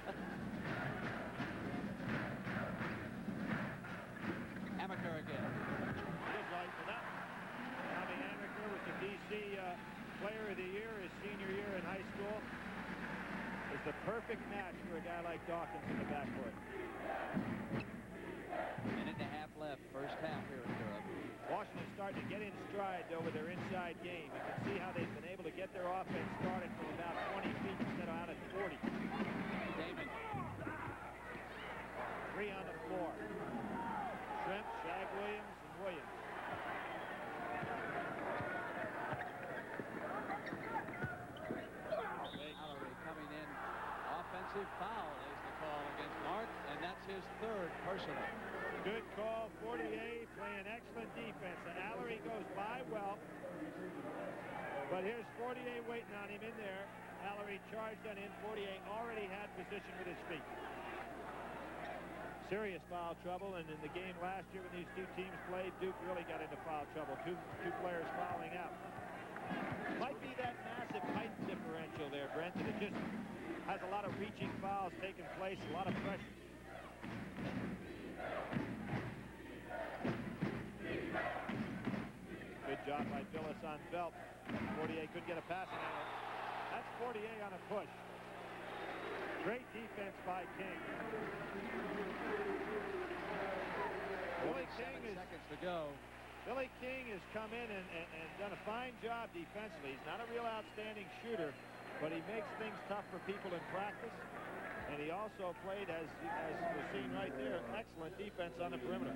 Amaker again. Good right for that. Tommy Amaker was the D.C. Player of the Year his senior year in high school. It's the perfect match for a guy like Dawkins in the backcourt. Minute and a half left, first half here in Durham. Washington's starting to get in stride, though, with their inside game. You can see how they've been able to get their offense started from about 20 feet instead of out at 40. Damon. 3 on the floor. Schrempf, Shag Williams, and Williams. Mallory coming in. Offensive foul is the call against Mark, and that's his third personal. Good call. 48 playing excellent defense. And Allery goes by Welp. But here's 48 waiting on him in there. Allery charged on in. 48 already had position with his feet. Serious foul trouble, and in the game last year when these two teams played, Duke really got into foul trouble. Two players fouling out. Might be that massive height differential there, Brent, and it just has a lot of reaching fouls taking place, a lot of pressure. Good job by Phyllis on Welp. 48 couldn't get a pass on it. That's 48 on a push. Great defense by King. Billy King seconds to go. Billy King has come in and done a fine job defensively. He's not a real outstanding shooter, but he makes things tough for people in practice. And he also played, as was seen right there, excellent defense on the perimeter.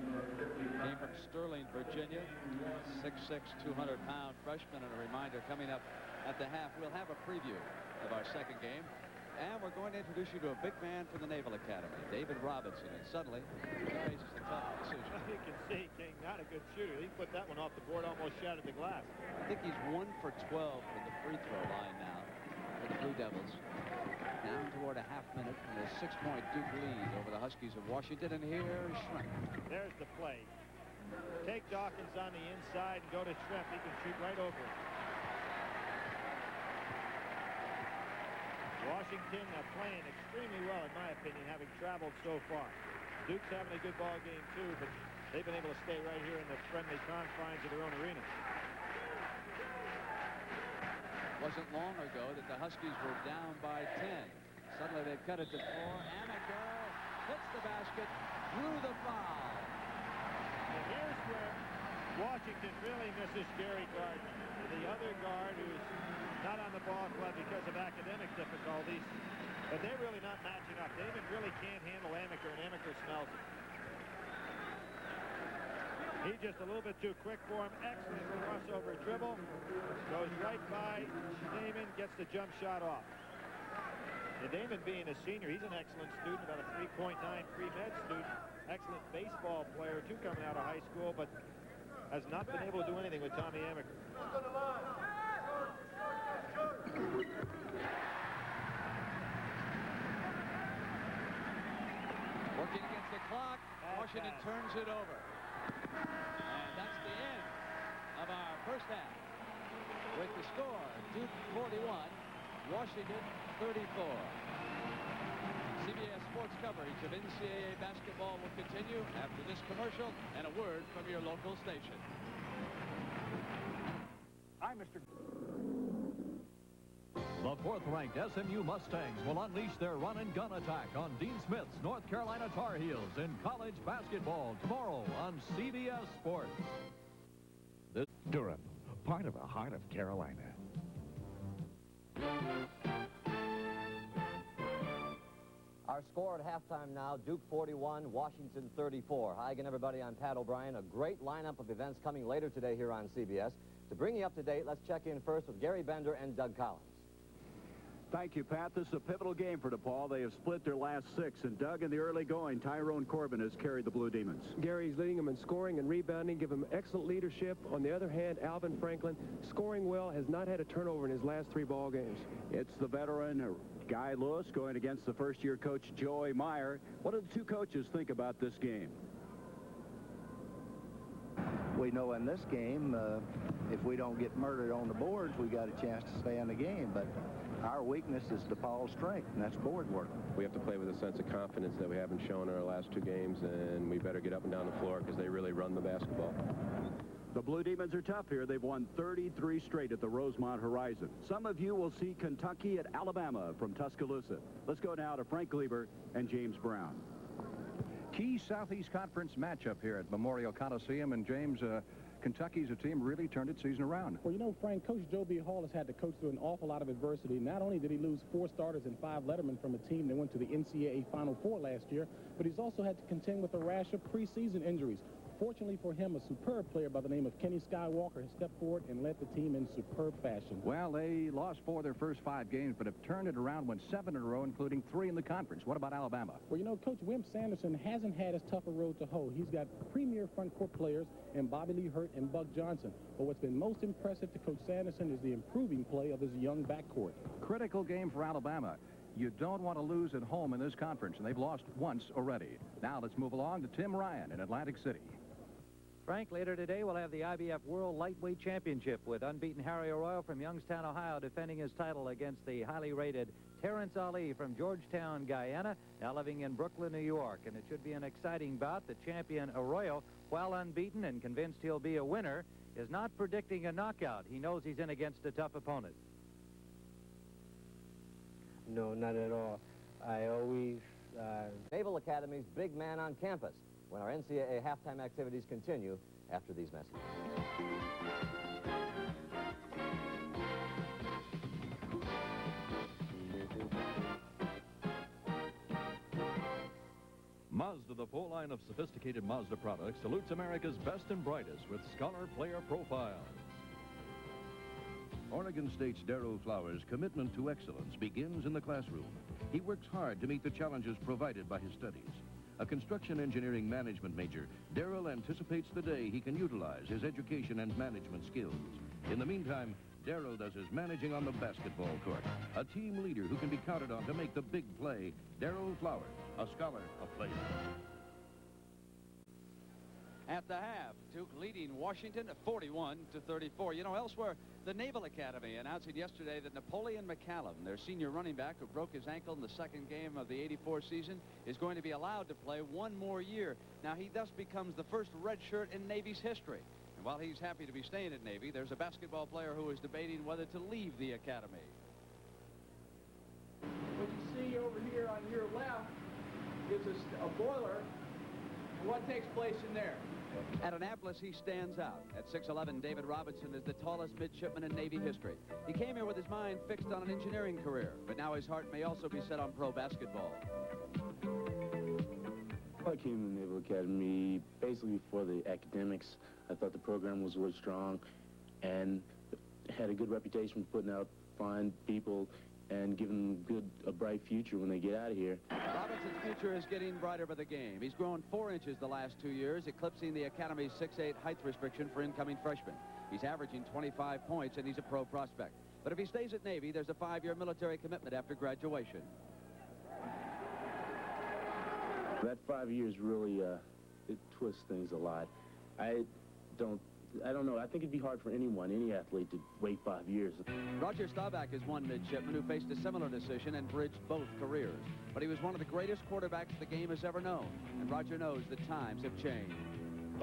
Came from Sterling, Virginia. 6'6", 200-pound freshman. And a reminder, coming up at the half, we'll have a preview of our second game. And we're going to introduce you to a big man from the Naval Academy, David Robinson. And suddenly, he faces a tough decision. You can see King, not a good shooter. He put that one off the board, almost shattered the glass. I think he's 1 for 12 from the free throw line now for the Blue Devils. Down toward a half minute and a 6-point Duke lead over the Huskies of Washington. And here's Schrempf. There's the play. Take Dawkins on the inside and go to Schrempf. He can shoot right over it. Washington playing extremely well, in my opinion, having traveled so far. Duke's having a good ball game, too, but they've been able to stay right here in the friendly confines of their own arena. It wasn't long ago that the Huskies were down by 10. Suddenly they've cut it to 4. Amaker hits the basket, drew the foul. And here's where Washington really misses Gary Gardner, the other guard who's not on the ball club because of academic difficulties, but they're really not matching up. David really can't handle Amaker, and Amaker smells it. He's just a little bit too quick for him. Excellent crossover dribble. Goes right by Damon, gets the jump shot off. And Damon, being a senior, he's an excellent student, about a 3.9 pre-med student. Excellent baseball player, too, coming out of high school, but has not been able to do anything with Tommy Amaker. Working against the clock, Washington turns it over. And that's the end of our first half. With the score, Duke 41, Washington 34. CBS Sports coverage of NCAA basketball will continue after this commercial and a word from your local station. Hi, Mr. The 4th-ranked SMU Mustangs will unleash their run-and-gun attack on Dean Smith's North Carolina Tar Heels in college basketball tomorrow on CBS Sports. Durham, part of the heart of Carolina. Our score at halftime now, Duke 41, Washington 34. Hi again, everybody. I'm Pat O'Brien. A great lineup of events coming later today here on CBS. To bring you up to date, let's check in first with Gary Bender and Doug Collins. Thank you, Pat. This is a pivotal game for DePaul. They have split their last 6, and Doug, in the early going, Tyrone Corbin has carried the Blue Demons. Gary's leading them in scoring and rebounding, give him excellent leadership. On the other hand, Alvin Franklin, scoring well, has not had a turnover in his last 3 ball games. It's the veteran Guy Lewis going against the first-year coach Joey Meyer. What do the two coaches think about this game? We know in this game, if we don't get murdered on the boards, we got a chance to stay in the game. But our weakness is DePaul's strength, and that's board work. We have to play with a sense of confidence that we haven't shown in our last 2 games, and we better get up and down the floor because they really run the basketball. The Blue Demons are tough here. They've won 33 straight at the Rosemont Horizon. Some of you will see Kentucky at Alabama from Tuscaloosa. Let's go now to Frank Gleber and James Brown. Key Southeast Conference matchup here at Memorial Coliseum, and James, Kentucky's a team really turned its season around. Well, you know, Frank, Coach Joe B. Hall has had to coach through an awful lot of adversity. Not only did he lose 4 starters and 5 lettermen from a team that went to the NCAA Final Four last year, but he's also had to contend with a rash of preseason injuries. Fortunately for him, a superb player by the name of Kenny Skywalker has stepped forward and led the team in superb fashion. Well, they lost 4 of their first 5 games, but have turned it around, won 7 in a row, including 3 in the conference. What about Alabama? Well, you know, Coach Wimp Sanderson hasn't had as tough a road to hoe. He's got premier front court players in Bobby Lee Hurt and Buck Johnson. But what's been most impressive to Coach Sanderson is the improving play of his young backcourt. Critical game for Alabama. You don't want to lose at home in this conference, and they've lost once already. Now let's move along to Tim Ryan in Atlantic City. Frank, later today we'll have the IBF World Lightweight Championship with unbeaten Harry Arroyo from Youngstown, Ohio, defending his title against the highly rated Terrence Ali from Georgetown, Guyana, now living in Brooklyn, New York. And it should be an exciting bout. The champion Arroyo, while unbeaten and convinced he'll be a winner, is not predicting a knockout. He knows he's in against a tough opponent. No, not at all. I always... Naval Academy's big man on campus when our NCAA halftime activities continue after these messages. Mazda, the full line of sophisticated Mazda products, salutes America's best and brightest with Scholar Player Profile. Oregon State's Darrell Flowers' commitment to excellence begins in the classroom. He works hard to meet the challenges provided by his studies. A construction engineering management major, Darrell anticipates the day he can utilize his education and management skills. In the meantime, Darrell does his managing on the basketball court. A team leader who can be counted on to make the big play. Darrell Flowers, a scholar, a player. At the half, Duke leading Washington 41-34. You know, elsewhere, the Naval Academy announcing yesterday that Napoleon McCallum, their senior running back who broke his ankle in the second game of the '84 season, is going to be allowed to play 1 more year. Now, he thus becomes the first redshirt in Navy's history. And while he's happy to be staying at Navy, there's a basketball player who is debating whether to leave the academy. What you see over here on your left is a boiler. What takes place in there? At Annapolis, he stands out. At 6'11", David Robinson is the tallest midshipman in Navy history. He came here with his mind fixed on an engineering career, but now his heart may also be set on pro basketball. I came to the Naval Academy basically for the academics. I thought the program was really strong and had a good reputation for putting out fine people and giving them a bright future when they get out of here. Robinson's future is getting brighter by the game. He's grown 4 inches the last 2 years, eclipsing the Academy's 6'8" height restriction for incoming freshmen. He's averaging 25 points, and he's a pro prospect. But if he stays at Navy, there's a 5-year military commitment after graduation. That 5 years really, it twists things a lot. I don't know. I think it'd be hard for anyone, any athlete, to wait 5 years. Roger Staubach is one midshipman who faced a similar decision and bridged both careers. But he was one of the greatest quarterbacks the game has ever known. And Roger knows that times have changed.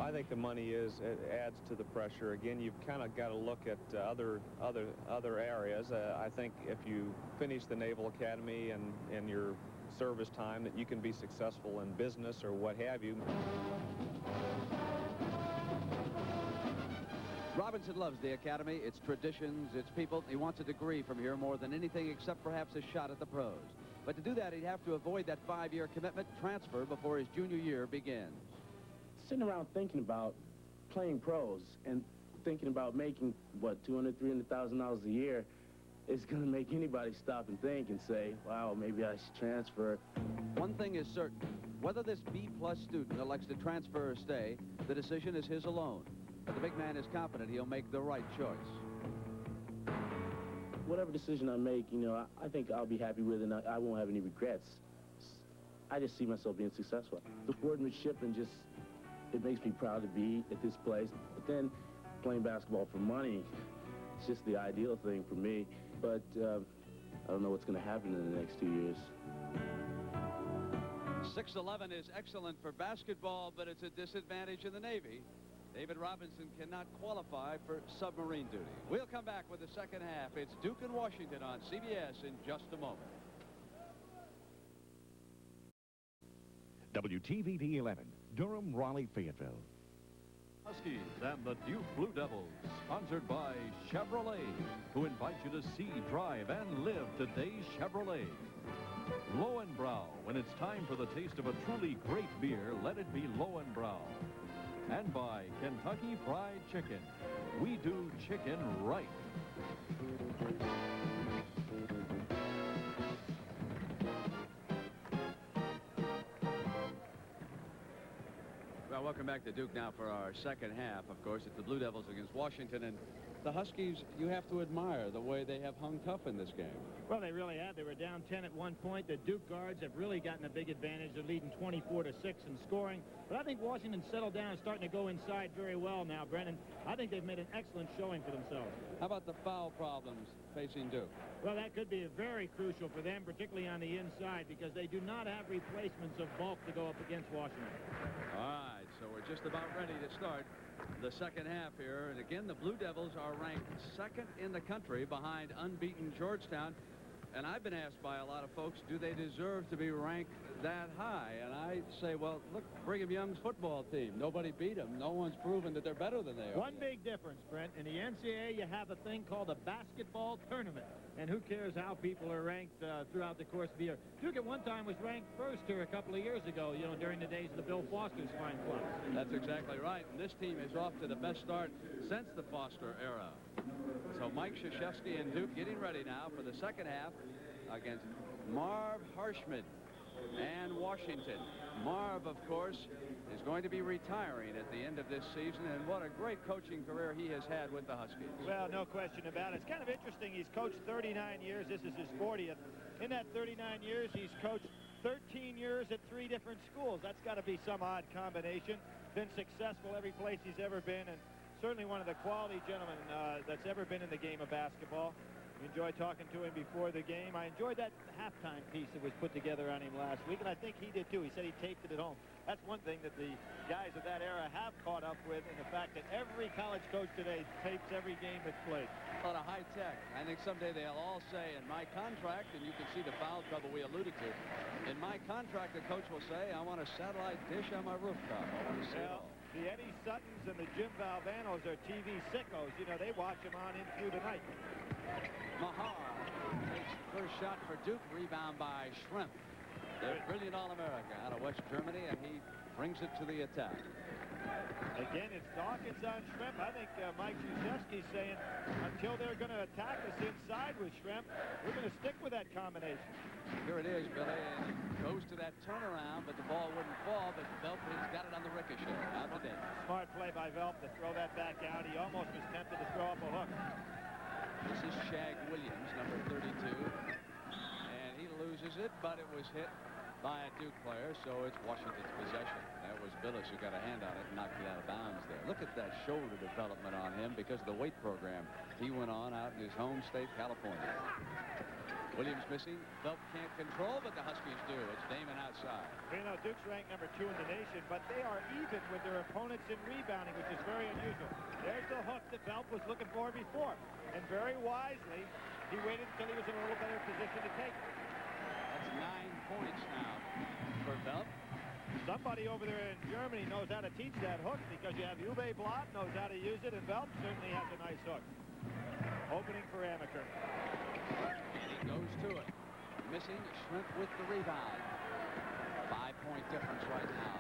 I think the money it adds to the pressure. Again, you've kind of got to look at other areas. I think if you finish the Naval Academy and in your service time, that you can be successful in business or what have you. Robinson loves the Academy, its traditions, its people. He wants a degree from here more than anything except perhaps a shot at the pros. But to do that, he'd have to avoid that 5-year commitment transfer before his junior year begins. Sitting around thinking about playing pros and thinking about making, what, $200,000, $300,000 a year, it's going to make anybody stop and think and say, wow, maybe I should transfer. One thing is certain. Whether this B-plus student elects to transfer or stay, the decision is his alone. But the big man is confident he'll make the right choice. Whatever decision I make, you know, I think I'll be happy with it, and I won't have any regrets. I just see myself being successful. The sportsmanship and just, it makes me proud to be at this place. But then playing basketball for money, it's just the ideal thing for me. But I don't know what's going to happen in the next 2 years. 6'11" is excellent for basketball, but it's a disadvantage in the Navy. David Robinson cannot qualify for submarine duty. We'll come back with the second half. It's Duke and Washington on CBS in just a moment. WTVD 11, Durham, Raleigh, Fayetteville. Huskies and the Duke Blue Devils, sponsored by Chevrolet, who invite you to see, drive, and live today's Chevrolet. Lowenbrow, when it's time for the taste of a truly great beer, let it be Lowenbrow. And by Kentucky Fried Chicken. We do chicken right. Well, welcome back to Duke now for our second half. Of course, it's the Blue Devils against Washington, and the Huskies, you have to admire the way they have hung tough in this game. Well, they really have. They were down 10 at one point. The Duke guards have really gotten a big advantage. They're leading 24-6 in scoring. But I think Washington settled down and starting to go inside very well now, Brennan. I think they've made an excellent showing for themselves. How about the foul problems facing Duke? Well, that could be very crucial for them, particularly on the inside, because they do not have replacements of bulk to go up against Washington. All right, so we're just about ready to start the second half here. And again, the Blue Devils are ranked second in the country behind unbeaten Georgetown. And I've been asked by a lot of folks, do they deserve to be ranked that high? And I say, well, look, Brigham Young's football team. Nobody beat them. No one's proven that they're better than they are. One big difference, Brent. In the NCAA, you have a thing called a basketball tournament. And who cares how people are ranked throughout the course of the year? Duke at one time was ranked first here a couple of years ago, you know, during the days of the Bill Foster's fine club. That's exactly right. And this team is off to the best start since the Foster era. So Mike Krzyzewski and Duke getting ready now for the second half against Marv Harshman and Washington. Marv, of course, is going to be retiring at the end of this season, and what a great coaching career he has had with the Huskies. Well, no question about it. It's kind of interesting. He's coached 39 years. This is his 40th. In that 39 years, he's coached 13 years at 3 different schools. That's got to be some odd combination. Been successful every place he's ever been, and certainly one of the quality gentlemen that's ever been in the game of basketball. We enjoyed talking to him before the game. I enjoyed that halftime piece that was put together on him last week, and I think he did too. He said he taped it at home. That's one thing that the guys of that era have caught up with, in the fact that every college coach today tapes every game that's played. A lot of high tech. I think someday they'll all say, in my contract, and you can see the foul trouble we alluded to, in my contract, the coach will say, I want a satellite dish on my rooftop. I want to see it all. The Eddie Suttons and the Jim Valvanos are TV sickos. You know, they watch them on in through the night. Mahar takes the first shot for Duke. Rebound by Schrempf. The brilliant All-America out of West Germany, and he brings it to the attack. Again, it's Dawkins on Schrempf. I think Mike Krzyzewski's saying, until they're going to attack us inside with Schrempf, we're going to stick with that combination. Here it is, Billy, and goes to that turnaround, but the ball wouldn't fall, but Welp has got it on the ricochet. Out to net. Smart play by Welp to throw that back out. He almost was tempted to throw up a hook. This is Shag Williams, number 32, and he loses it, but it was hit by a Duke player, so it's Washington's possession. That was Billis who got a hand on it and knocked it out of bounds there. Look at that shoulder development on him because of the weight program he went on out in his home state, California. Williams missing. Welp can't control, but the Huskies do. It's Damon outside. You know, Duke's ranked number 2 in the nation, but they are even with their opponents in rebounding, which is very unusual. There's the hook that Welp was looking for before. And very wisely, he waited until he was in a little better position to take it. That's 9 points now for Welp. Somebody over there in Germany knows how to teach that hook, because you have Uwe Blatt knows how to use it, and Welp certainly has a nice hook. Opening for Amaker. And he goes to it. Missing. Schrempf with the rebound. 5-point difference right now.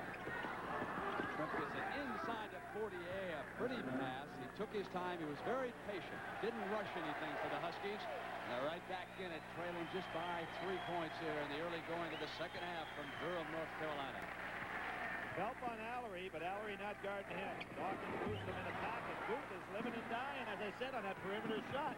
Schrempf gets it inside to Fortier. A pretty pass. He took his time. He was very patient. Didn't rush anything for the Huskies. They're right back in it, trailing just by 3 points here in the early going of the second half from Durham, North Carolina. Help on Allery, but Allery not guarding him. Dawkins moves him in the pocket. Booth is living and dying, as I said, on that perimeter shot.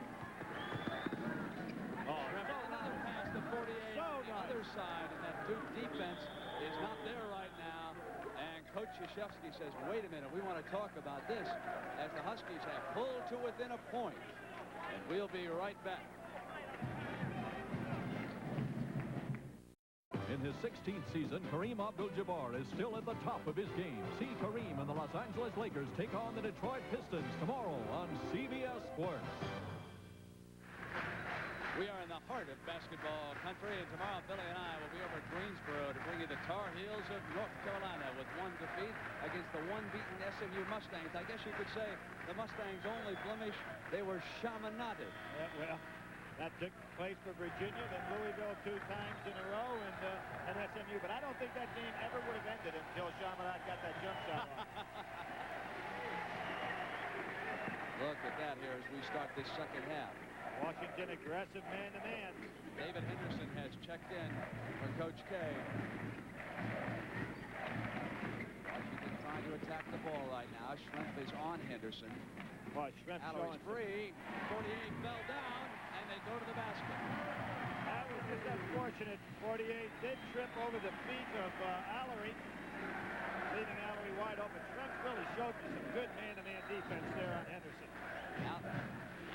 Oh, another pass to 48 on the other side, and that Duke defense is not there right now. And Coach Krzyzewski says, wait a minute, we want to talk about this, as the Huskies have pulled to within a point. And we'll be right back. In his 16th season, Kareem Abdul-Jabbar is still at the top of his game. See Kareem and the Los Angeles Lakers take on the Detroit Pistons tomorrow on CBS Sports. We are in the heart of basketball country, and tomorrow Billy and I will be over at Greensboro to bring you the Tar Heels of North Carolina with one defeat against the one-beaten SMU Mustangs. I guess you could say the Mustangs' only blemish, they were shamanaded. Well, that took place for Virginia, then Louisville 2 times in a row, and SMU. But I don't think that game ever would have ended until Chaminade got that jump shot off. Look at that here as we start this second half. Washington aggressive man-to-man. David Henderson has checked in for Coach K. Washington trying to attack the ball right now. Schrempf is on Henderson. Boy, Schrempf Allery's free. 48 fell down, and they go to the basket. That was just unfortunate. 48 did trip over the feet of Allery, leaving Allery wide open. Schrempf really showed me some good man-to-man defense there on Henderson.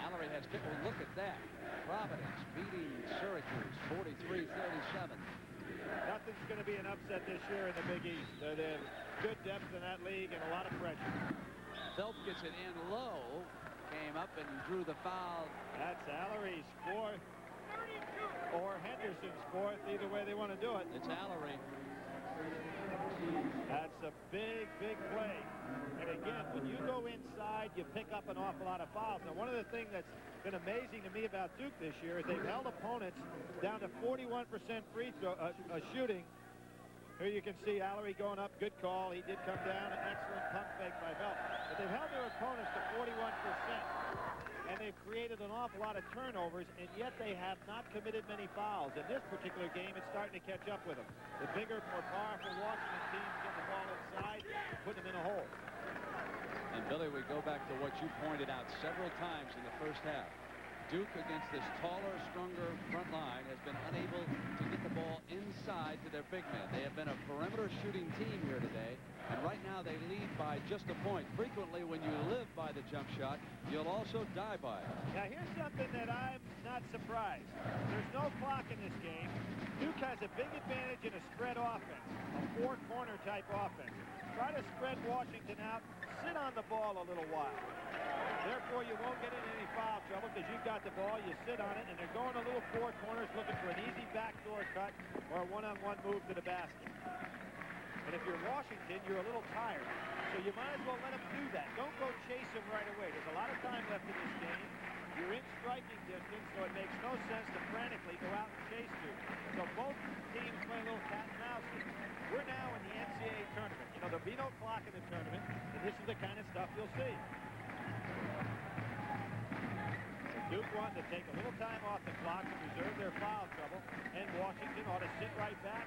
Allery has to look at that. Providence beating Syracuse 43-37. Nothing's going to be an upset this year in the Big East. They have good depth in that league and a lot of pressure. Phelps gets it in low, came up and drew the foul. That's Allery's fourth or Henderson's fourth, either way they want to do it. It's Allery. That's a big, big play. And again, when you go inside, you pick up an awful lot of fouls. Now, one of the things that's been amazing to me about Duke this year is they've held opponents down to 41% free throw shooting. Here you can see Allery going up. Good call. He did come down. An excellent pump fake by Welp. But they've held their opponents to 41%. And they've created an awful lot of turnovers, and yet they have not committed many fouls. In this particular game, it's starting to catch up with them. The bigger, more powerful Washington teams get the ball inside, put them in a hole. And Billy, we go back to what you pointed out several times in the first half. Duke, against this taller, stronger front line, has been unable to get the ball inside to their big men. They have been a perimeter shooting team here today, and right now they lead by just a point. Frequently, when you live by the jump shot, you'll also die by it. Now, here's something that I'm not surprised. There's no clock in this game. Duke has a big advantage in a spread offense, a four-corner type offense. Try to spread Washington out, sit on the ball a little while. Therefore, you won't get in any foul trouble because you've got the ball, you sit on it, and they're going a little four corners looking for an easy backdoor cut or a one-on-one move to the basket. And if you're Washington, you're a little tired, so you might as well let them do that. Don't go chase them right away. There's a lot of time left in this game. You're in striking distance, so it makes no sense to frantically go out and chase you. So both teams play a little cat and mouse here. We're now in the NCAA tournament. You know, there'll be no clock in the tournament, and this is the kind of stuff you'll see. Duke wanted to take a little time off the clock to reserve their foul trouble, and Washington ought to sit right back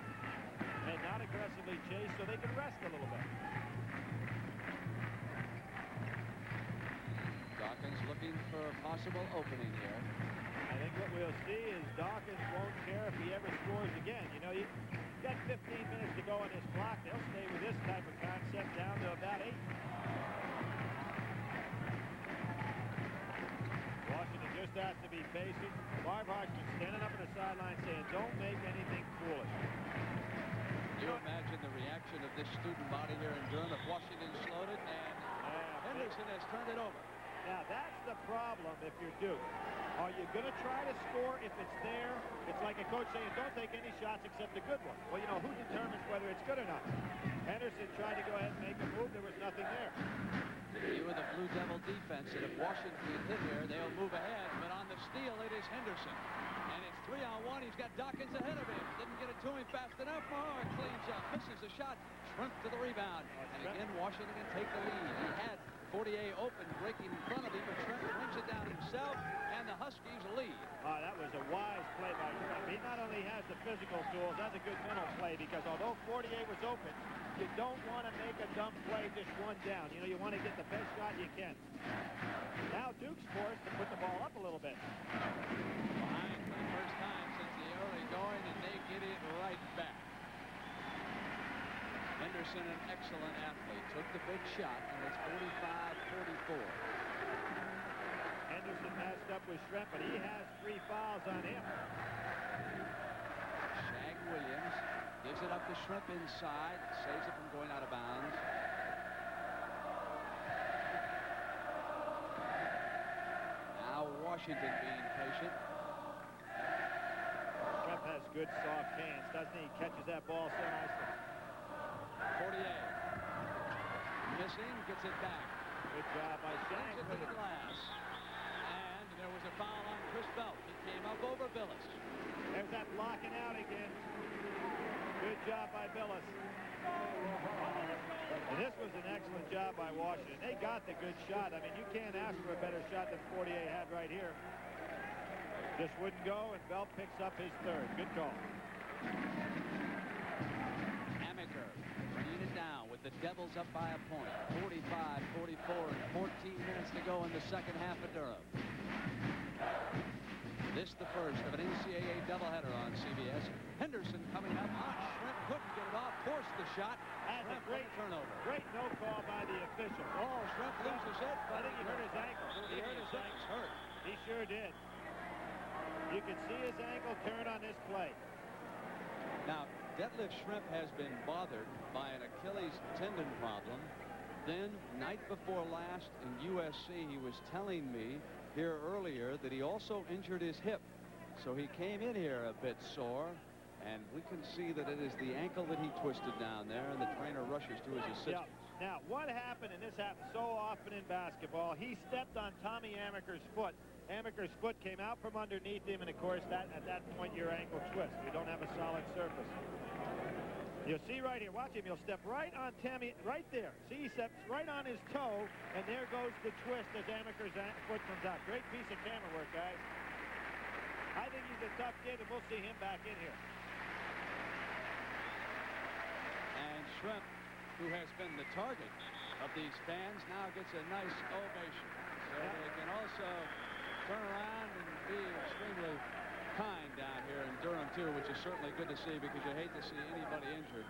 and not aggressively chase so they can rest a little bit. Dawkins looking for a possible opening here. I think what we'll see is Dawkins won't care if he ever scores again. You know, you've got 15 minutes to go on this clock. They'll stay with this type of concept down to about 8. Washington just has to be patient. Marv Hartman standing up on the sideline saying, don't make anything foolish. You imagine the reaction of this student body here in Durham if Washington slowed it and Henderson has turned it over. Now, that's the problem if you're Duke. Are you going to try to score if it's there? It's like a coach saying, don't take any shots except a good one. Well, you know, who determines whether it's good or not? Henderson tried to go ahead and make a move. There was nothing there. You with the Blue Devil defense, and if Washington can hit here, they'll move ahead. But on the steal, it is Henderson. And it's 3-on-1. He's got Dawkins ahead of him. Didn't get it to him fast enough. Oh, it cleans up. Misses the shot. Schrempf to the rebound. And again, Washington can take the lead. He had Fortier open, breaking in front of him, but Schrempf brings it down himself, and the Huskies lead. That was a wise play by Schrempf. He not only has the physical tools, that's a good mental play, because although Fortier was open, you don't want to make a dumb play just one down. You know, you want to get the best shot you can. Now Duke's forced to put the ball up a little bit. Behind for the first time since the early going, and they get it right back. Henderson, an excellent athlete, took the big shot, and it's 45-44. Henderson matched up with Schrempf, but he has 3 fouls on him. Shag Williams gives it up to Schrempf inside, saves it from going out of bounds. Now Washington being patient. Schrempf has good soft hands, doesn't he? He catches that ball so nicely. Fortier missing, gets it back. Good job by Shag to the glass. And there was a foul on Chris Welp. He came up over Billis. There's that blocking out again. Good job by Billis. And this was an excellent job by Washington. They got the good shot. I mean, you can't ask for a better shot than Fortier had right here. Just wouldn't go, and Welp picks up his 3rd. Good call. Amaker bringing it down with the Devils up by a point. 45-44 and 14 minutes to go in the second half of Durham. This the first of an NCAA doubleheader on CBS. Henderson coming up hot. Schrempf couldn't get it off. Forced the shot. That's a great turnover. Great no call by the official. Oh, Schrempf loses it. I think he hurt his ankle. He hurt his ankle. Hurt. He sure did. You can see his ankle turn on this play. Now, Detlef Schrempf has been bothered by an Achilles tendon problem. Then, night before last in USC, he was telling me here earlier that he also injured his hip. So he came in here a bit sore, and we can see that it is the ankle that he twisted down there, and the trainer rushes to his assistance. Yeah. Now, what happened, and this happens so often in basketball, he stepped on Tommy Amaker's foot. Amaker's foot came out from underneath him, and of course, at that point, your ankle twists. You don't have a solid surface. You'll see right here. Watch him. He'll step right on Tommy, right there. See, he steps right on his toe, and there goes the twist as Amaker's foot comes out. Great piece of camera work, guys. I think he's a tough kid, and we'll see him back in here. And Schrempf, who has been the target of these fans, now gets a nice ovation. So they can also turn around and be extremely kind down here in Durham, too, which is certainly good to see, because you hate to see anybody injured,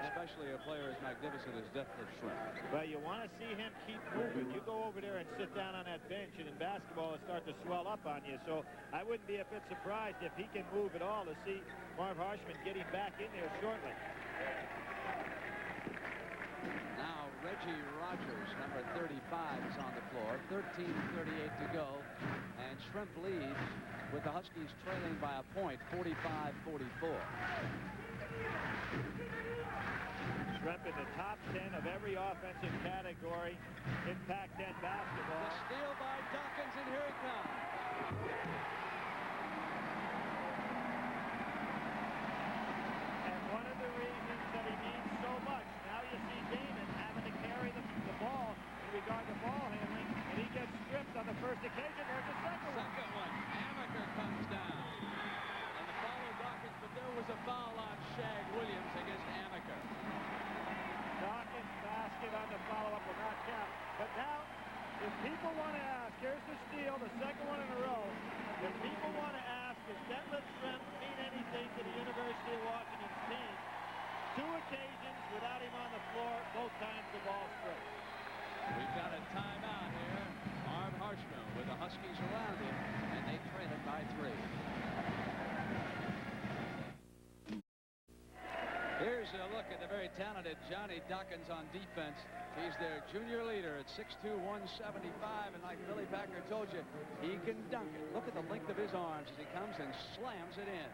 especially a player as magnificent as Detlef Schrempf. Well, you want to see him keep moving. You go over there and sit down on that bench, and in basketball, it starts to swell up on you. So I wouldn't be a bit surprised if he can move at all to see Marv Harshman getting back in there shortly. Now, Reggie Rogers, number 35, is on the floor. 13:38 to go, and Schrempf leads with the Huskies trailing by a point, 45-44. Schrempf in the top 10 of every offensive category in Pac-10 basketball. The steal by Dawkins, and here he comes. And one of the reasons that he needs so much, now you see Damon having to carry the ball in regard to ball handling, and he gets stripped on the first occasion. There's a second one. Amaker comes down. And the follow Dawkins, but there was a foul on Shag Williams against Amaker. Dawkins' basket on the follow-up will not count. But now, if people want to ask, here's the steal, the second one in a row. If people want to ask, does Detlef Schrempf mean anything to the University of Washington's team? 2 occasions without him on the floor, both times the ball stripped. We've got a timeout here. Marv Harshman with the Huskies around him, and they trail it by 3. Here's a look at the very talented Johnny Dawkins on defense. He's their junior leader at 6'2", 175, and like Billy Packer told you, he can dunk it. Look at the length of his arms as he comes and slams it in.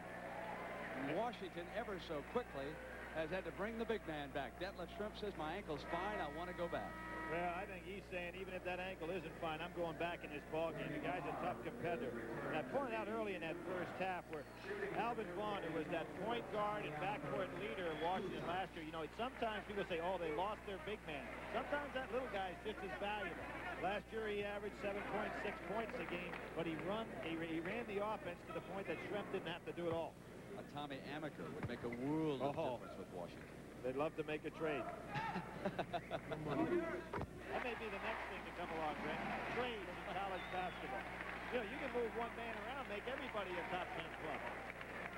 Washington, ever so quickly, has had to bring the big man back. Detlef Schrempf says, my ankle's fine, I want to go back. Well, I think he's saying, even if that ankle isn't fine, I'm going back in this ball game. The guy's a tough competitor. And I pointed out early in that first half where Alvin Vaughn, who was that point guard and backcourt leader of Washington last year. You know, sometimes people say, oh, they lost their big man. Sometimes that little guy is just as valuable. Last year he averaged 7.6 points a game, but he ran the offense to the point that Schrempf didn't have to do it all. A Tommy Amaker would make a world of difference with Washington. They'd love to make a trade. That may be the next thing to come along, Rick. Trades in college basketball. You know, you can move one man around, make everybody a top 10 club.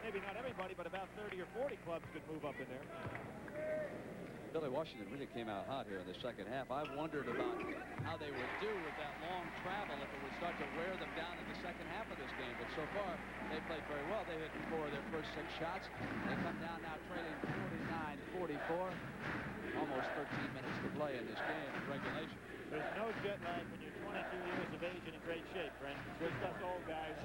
Maybe not everybody, but about 30 or 40 clubs could move up in there. Billy, Washington really came out hot here in the second half. I wondered about how they would do with that long travel, if it would start to wear them down in the second half of this game. But so far, they played very well. They hit 4 of their first 6 shots. They come down now trailing 49-44. Almost 13 minutes to play in this game in regulation. There's no jet lag when you're 22 years of age and in great shape, Brent. It's just us old guys.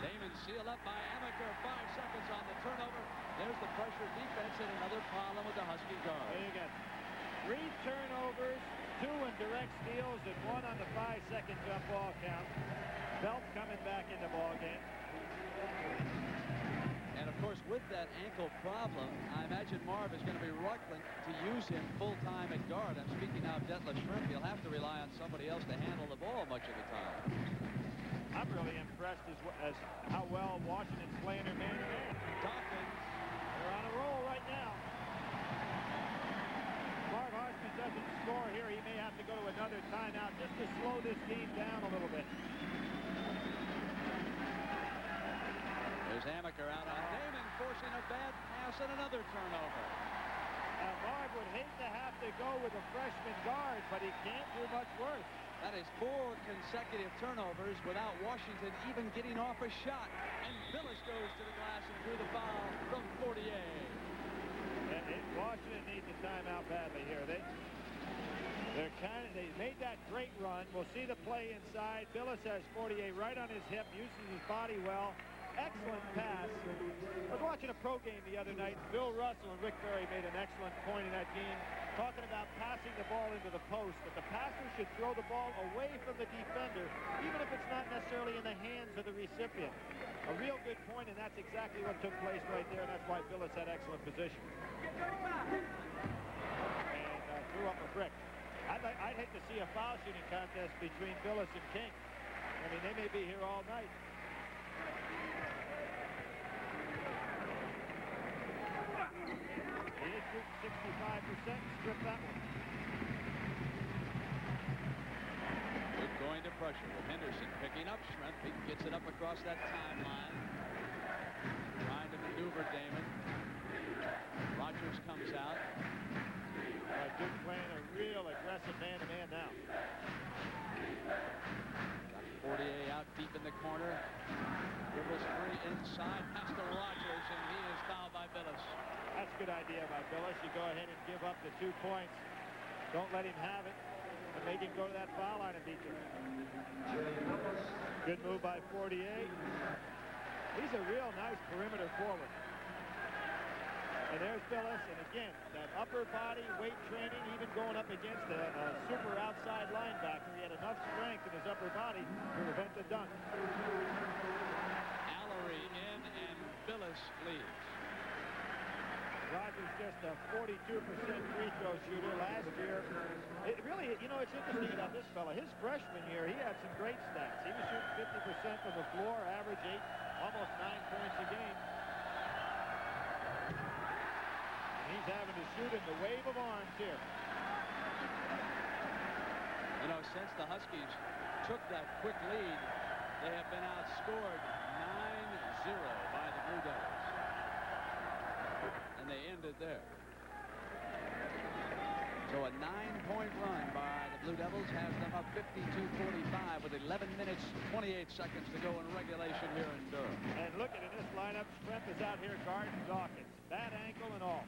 Damon sealed up by Amaker. 5 seconds on the turnover. There's the pressure defense and another problem with the Husky guard. There you go. 3 turnovers, 2 in direct steals, and 1 on the 5-second jump ball count. Welp coming back in the ball game. And of course, with that ankle problem, I imagine Marv is going to be reluctant to use him full-time at guard. I'm speaking now of Detlef Schrempf. He'll have to rely on somebody else to handle the ball much of the time. I'm really impressed as how well Washington's playing their man-to-man. Dawkins. They're on a roll right now. Marv Harshman doesn't score here. He may have to go to another timeout just to slow this game down a little bit. There's Amaker out on Damon, forcing a bad pass and another turnover. Marv would hate to have to go with a freshman guard, but he can't do much worse. That is 4 consecutive turnovers without Washington even getting off a shot. And Billis goes to the glass and drew the foul from 48. Washington needs a timeout badly here. They made that great run. We'll see the play inside. Billis has 48 right on his hip, uses his body well. Excellent pass. I was watching a pro game the other night. Bill Russell and Rick Berry made an excellent point in that game, talking about passing the ball into the post, but the passer should throw the ball away from the defender, even if it's not necessarily in the hands of the recipient. A real good point, and that's exactly what took place right there, and that's why Billis had excellent position. And threw up a brick. I'd hate to see a foul shooting contest between Billis and King. I mean, they may be here all night. He is shooting 65%, strip that one. Good going to pressure with Henderson picking up Schrempf. He gets it up across that timeline. Trying to maneuver Damon. Rogers comes out. Duke playing a real aggressive man-to-man now. Got Fortier out deep in the corner. Dribbles free inside, pass to Rogers, and he is fouled by Billis. That's a good idea by Billis. You go ahead and give up the 2 points. Don't let him have it. And make him go to that foul line and beat you. Good move by Fortier. He's a real nice perimeter forward. And there's Billis, and again, that upper body weight training, even going up against a super outside linebacker. He had enough strength in his upper body to prevent the dunk. Allery in, and Billis leads. Rogers just a 42% free throw shooter last year. It really, you know, it's interesting about this fella. His freshman year, he had some great stats. He was shooting 50% from the floor, average 8, almost 9 points a game. He's having to shoot in the wave of arms here. You know, since the Huskies took that quick lead, they have been outscored 9-0 by the Blue Devils. And they ended there. So a 9-point run by the Blue Devils has them up 52-45 with 11 minutes, 28 seconds to go in regulation here in Durham. And look at it, this lineup. Schrempf is out here guarding Dawkins. Bad ankle and all.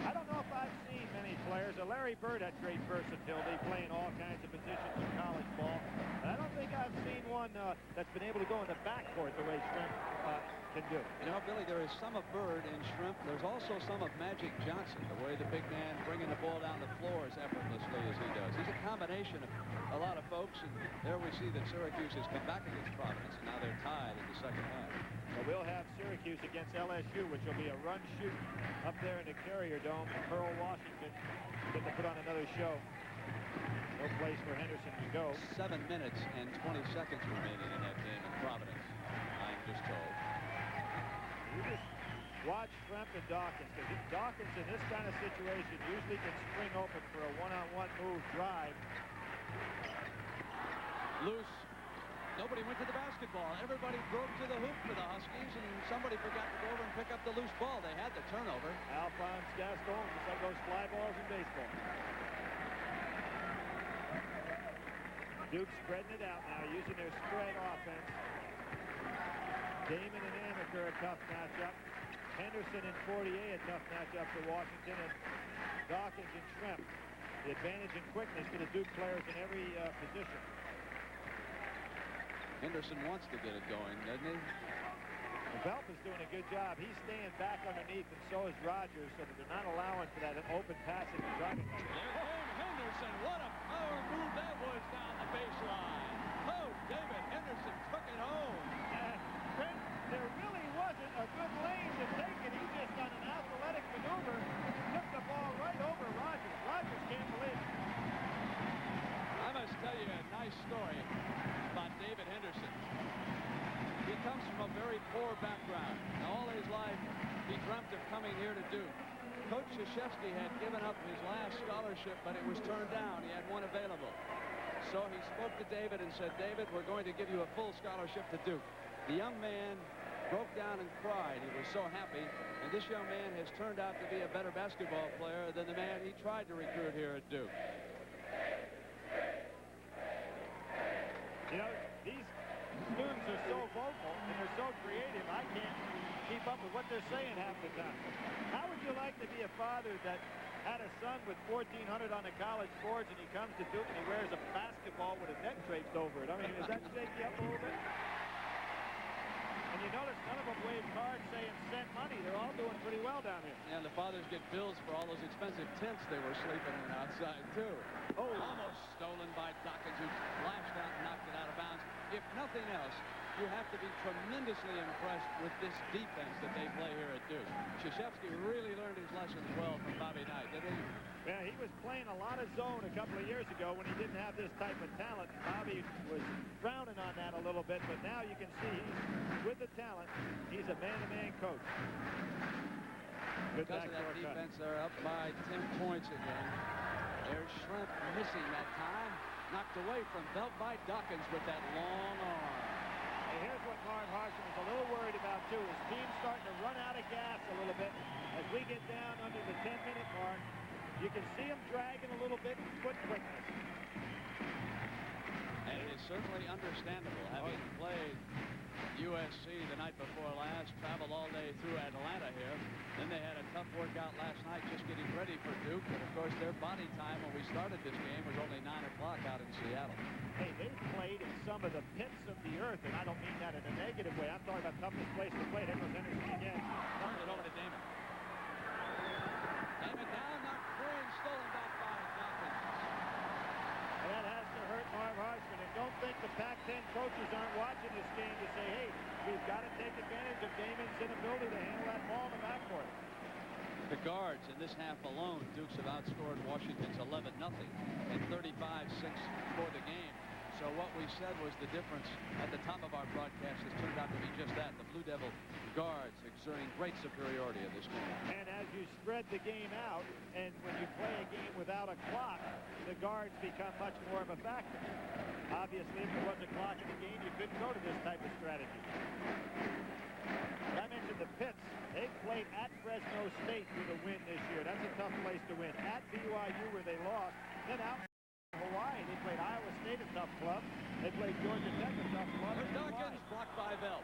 I don't know if I've seen many players. Larry Bird had great versatility, playing all kinds of positions in college ball. But I don't think I've seen one that's been able to go in the backcourt the way Schrempf can do. You know, Billy, there is some of Bird in Schrempf. There's also some of Magic Johnson, the way the big man bringing the ball down the floor as effortlessly as he does. He's a combination of a lot of folks, and there we see that Syracuse has come back against Providence, and now they're tied in the second Syracuse against LSU, which will be a run shoot up there in the Carrier Dome in Pearl, Washington. Get to put on another show. No place for Henderson to go. 7 minutes and 20 seconds remaining in that game in Providence, I'm just told. You just watch Schrempf and Dawkins, because Dawkins in this kind of situation usually can spring open for a one-on-one move drive. Loose. Nobody went to the basketball. Everybody drove to the hoop for the Huskies, and somebody forgot to go over and pick up the loose ball. They had the turnover. Alphonse Gaston, just like those fly balls in baseball. Duke spreading it out now, using their spread offense. Damon and Amaker, a tough matchup. Henderson and Fortier, a tough matchup for Washington, and Dawkins and Schrempf. The advantage in quickness for the Duke players in every position. Henderson wants to get it going, doesn't he? Welp is doing a good job. He's staying back underneath, and so is Rogers, so that they're not allowing for that open passing and driving. There came Henderson. What a power move that was down the baseline. Oh, David Henderson took it home. And there really wasn't a good lane to take it. He just on an athletic maneuver took the ball right over Rogers. Rogers can't believe it. I must tell you a nice story about David Henderson. He comes from a very poor background. All his life, he dreamt of coming here to Duke. Coach Krzyzewski had given up his last scholarship, but it was turned down. He had one available. So he spoke to David and said, David, we're going to give you a full scholarship to Duke. The young man broke down and cried. He was so happy. And this young man has turned out to be a better basketball player than the man he tried to recruit here at Duke. You know, these students are so vocal and they're so creative, I can't keep up with what they're saying half the time. How would you like to be a father that had a son with 1,400 on the college boards and he comes to Duke and he wears a basketball with a net draped over it? I mean, does that shake you up a little bit? And you notice none of them wave cards saying send money. They're all doing pretty well down here. And the fathers get bills for all those expensive tents they were sleeping in outside, too. Oh, almost stolen by Dawkins, who flashed out and knocked it out of bounds. If nothing else, you have to be tremendously impressed with this defense that they play here at Duke. Krzyzewski really learned his lessons well from Bobby Knight, didn't he? Yeah, he was playing a lot of zone a couple of years ago when he didn't have this type of talent. Bobby was frowning on that a little bit, but now you can see he's with the talent. He's a man-to-man coach. Good because of that defense, they're up by 10 points again. There's Schrempf missing that time. Knocked away from Welp by Dawkins with that long arm. And here's what Marv Harsham is a little worried about, too. His team's starting to run out of gas a little bit. As we get down under the 10-minute mark, you can see him dragging a little bit in foot quickness. And it is certainly understandable, having played USC the night before last, traveled all day through Atlanta here. Then they had a tough workout last night just getting ready for Duke. And, of course, their body time when we started this game was only 9 o'clock out in Seattle. Hey, they played in some of the pits of the earth, and I don't mean that in a negative way. I'm talking about toughest place to play. There goes Henderson again. Turns it over to Damon. Damon down, knocked free, and stolen back by Dawkins. And that has to hurt Marv Harshman. And don't think the Pac-10 coaches aren't watching this game to say, hey, we've got to take advantage of Damon's inability to handle that ball in the backcourt. The guards in this half alone, Dukes have outscored Washington's 11-0 and 35-6 for the game. So what we said was the difference at the top of our broadcast has turned out to be just that. The Blue Devil guards exerting great superiority in this game. And as you spread the game out, and when you play a game without a clock, the guards become much more of a factor. Obviously, if there was a clock in the game, you couldn't go to this type of strategy. But I mentioned the Pits. They played at Fresno State with a win this year. That's a tough place to win. At BYU, where they lost. Then out in Hawaii, they played Iowa State, a tough club. They played Georgia Tech, a tough club. Dawkins blocked by Welp.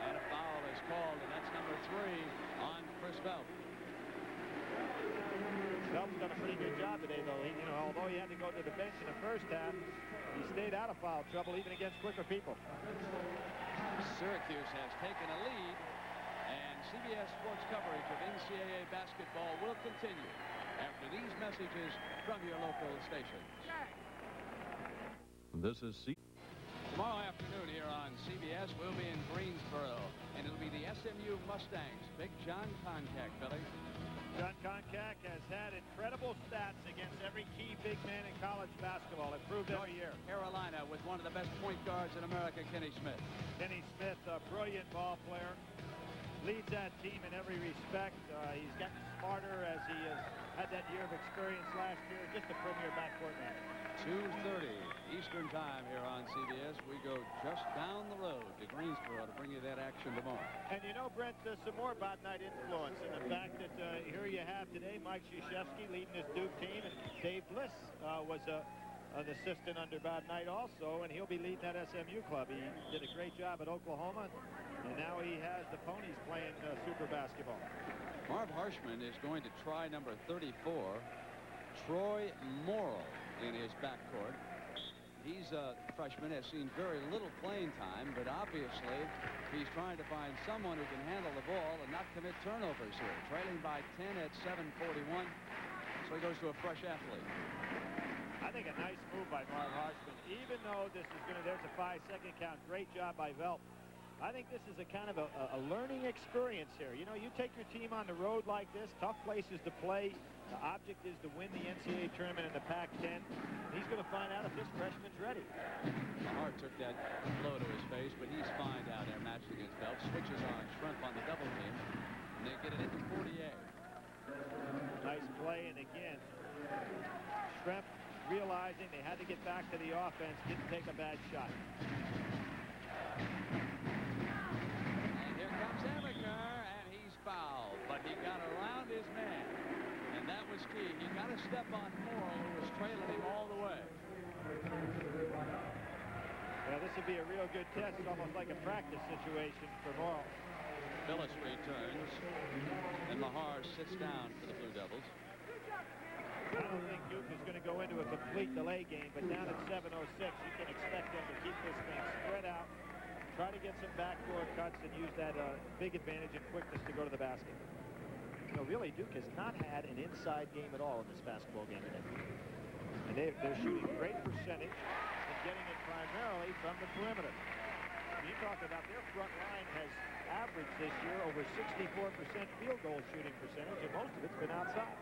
And a foul is called, and that's number 3 on Chris Welp. Welp's done a pretty good job today, though. Although he had to go to the bench in the first half, he stayed out of foul trouble, even against quicker people. Syracuse has taken a lead, and CBS Sports coverage of NCAA basketball will continue after these messages from your local stations. This is Tomorrow afternoon here on CBS, we'll be in Greensboro, and it'll be the SMU SMU Mustangs. Big John Koncak, Billy. John Koncak has had incredible stats against every key big man in college basketball. Improved every year. Carolina with one of the best point guards in America, Kenny Smith. Kenny Smith, a brilliant ball player. Leads that team in every respect. He's gotten smarter as he has had that year of experience last year. Just a premier backcourt man. 2:30 Eastern time here on CBS. We go just down the road to Greensboro to bring you that action tomorrow. And you know, Brent, some more Bob Knight influence in the fact that here you have today Mike Krzyzewski leading his Duke team, and Dave Bliss was an assistant under Bob Knight also, and he'll be leading that SMU club. He did a great job at Oklahoma, and now he has the Ponies playing super basketball. Marv Harshman is going to try number 34, Troy Morrill, in his backcourt. He's a freshman, has seen very little playing time, but obviously he's trying to find someone who can handle the ball and not commit turnovers here. Trailing by 10 at 7:41, so he goes to a fresh athlete. I think a nice move by Marv Harshman. Even though this is going to, there's a 5-second count. Great job by Welp. I think this is a kind of a learning experience here. You know, you take your team on the road like this, tough places to play. The object is to win the NCAA tournament in the Pac-10. He's going to find out if this freshman's ready. Hart took that blow to his face, but he's fine down there matched against Welp. Switches on Schrempf on the double team, and they get it into 48. Nice play, and again, Schrempf realizing they had to get back to the offense, didn't take a bad shot. And here comes Amaker, and he's fouled, but he got around his man. And that was key. He got a step on Morrill, who was trailing him all the way. Well, this would be a real good test, almost like a practice situation for Morrill. Phillips returns, and Mahar sits down for the Blue Devils. I don't think Duke is going to go into a complete delay game, but down at 7:06, you can expect them to keep this thing spread out, try to get some backdoor cuts, and use that big advantage and quickness to go to the basket. You know, really, Duke has not had an inside game at all in this basketball game today. And they're shooting great percentage and getting it primarily from the perimeter. You talk about their front line has averaged this year over 64% field goal shooting percentage, and most of it's been outside.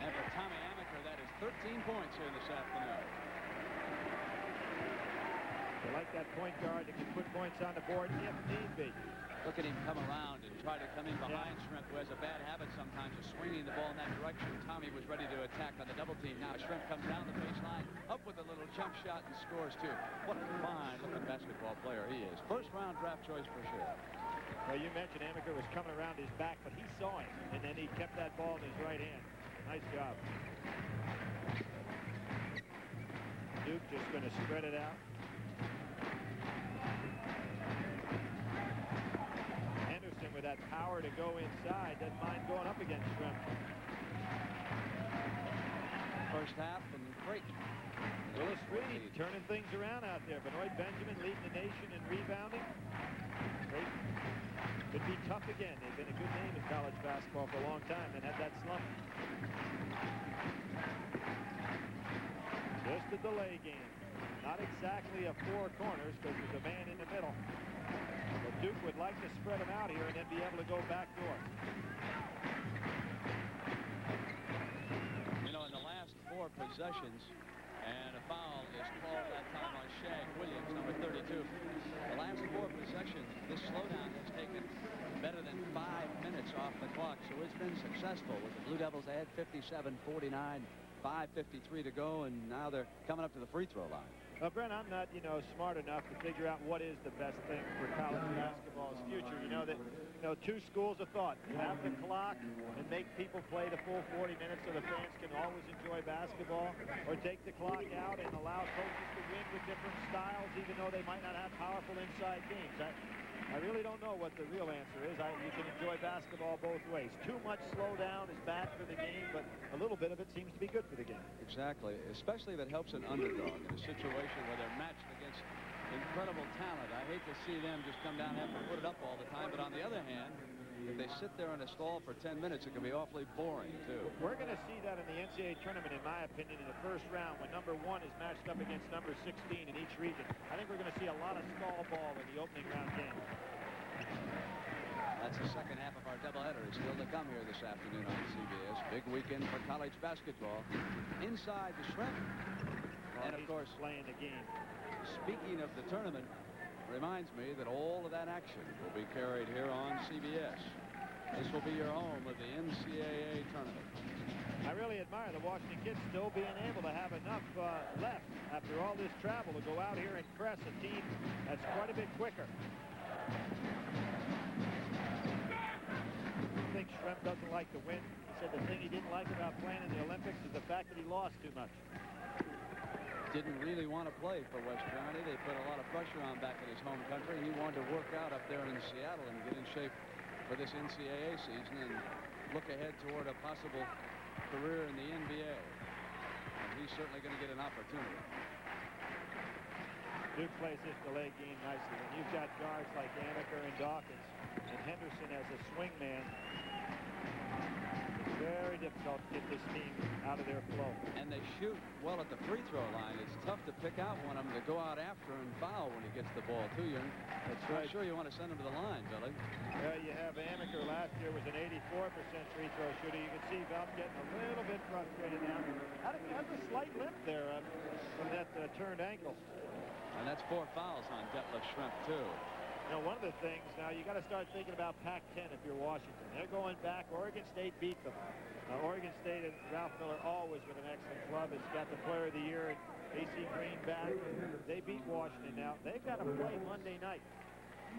And for Tommy Amaker, that is 13 points here this afternoon. They like that point guard that can put points on the board if need be. Look at him come around and try to come in behind Schrempf, who has a bad habit sometimes of swinging the ball in that direction. Tommy was ready to attack on the double team. Now Schrempf comes down the baseline, up with a little jump shot, and scores too. What a fine-looking basketball player he is. First-round draft choice for sure. Well, you mentioned Amaker was coming around his back, but he saw him, and then he kept that ball in his right hand. Nice job. Duke just going to spread it out. Henderson with that power to go inside, doesn't mind going up against Schrempf. First half and great. Willis Reed turning things around out there. Benoit Benjamin leading the nation in rebounding. Great. Could be tough again. They've been a good name in college basketball for a long time and had that slump. Just a delay game. Not exactly a four corners because there's a man in the middle. But Duke would like to spread them out here and then be able to go backdoor. You know, in the last 4 possessions, and a foul is called that time on Shag Williams, number 32. The last 4 possessions, this slowdown has taken better than 5 minutes off the clock, so it's been successful with the Blue Devils ahead 57-49, 5:53 to go, and now they're coming up to the free throw line. Brent, I'm not, smart enough to figure out what is the best thing for college basketball's future. You know that, two schools of thought. Have the clock and make people play the full 40 minutes so the fans can always enjoy basketball, or take the clock out and allow coaches to win with different styles, even though they might not have powerful inside games. I really don't know what the real answer is. You can enjoy basketball both ways. Too much slowdown is bad for the game, but a little bit of it seems to be good for the game. Exactly, especially if it helps an underdog in a situation where they're matched against incredible talent. I hate to see them just come down and have to put it up all the time, but on the other hand, if they sit there in a stall for 10 minutes, it can be awfully boring, too. We're going to see that in the NCAA tournament, in my opinion, in the first round, when number 1 is matched up against number 16 in each region. I think we're going to see a lot of stall ball in the opening round game. That's the second half of our doubleheader. It's still to come here this afternoon on CBS. Big weekend for college basketball. Inside to Schrempf. And, of course, playing the game. Speaking of the tournament, reminds me that all of that action will be carried here on CBS. This will be your home of the NCAA tournament. I really admire the Washington kids still being able to have enough left after all this travel to go out here and press a team that's quite a bit quicker. I think Schrempf doesn't like to win. He said the thing he didn't like about playing in the Olympics is the fact that he lost too much. Didn't really want to play for West Germany. They put a lot of pressure on back in his home country. He wanted to work out up there in Seattle and get in shape for this NCAA season and look ahead toward a possible career in the NBA. And he's certainly going to get an opportunity. Duke plays this delay game nicely. When you've got guards like Amaker and Dawkins and Henderson as a swing man, it's very difficult to get this team out of their flow. And they shoot well at the free throw line. It's tough to pick out one of them to go out after and foul when he gets the ball to you. That's right. right. I'm sure you want to send him to the line, Billy. Well, you have Amaker last year was an 84% free throw shooter. You can see Welp getting a little bit frustrated now. Has a slight limp there from that turned ankle. And that's 4 fouls on Detlef Schrempf, too. You know, one of the things now, you got to start thinking about Pac-10 if you're Washington. They're going back. Oregon State beat them. Oregon State and Ralph Miller always been an excellent club. It's got the player of the year, AC Green back. They beat Washington now. They've got to play Monday night.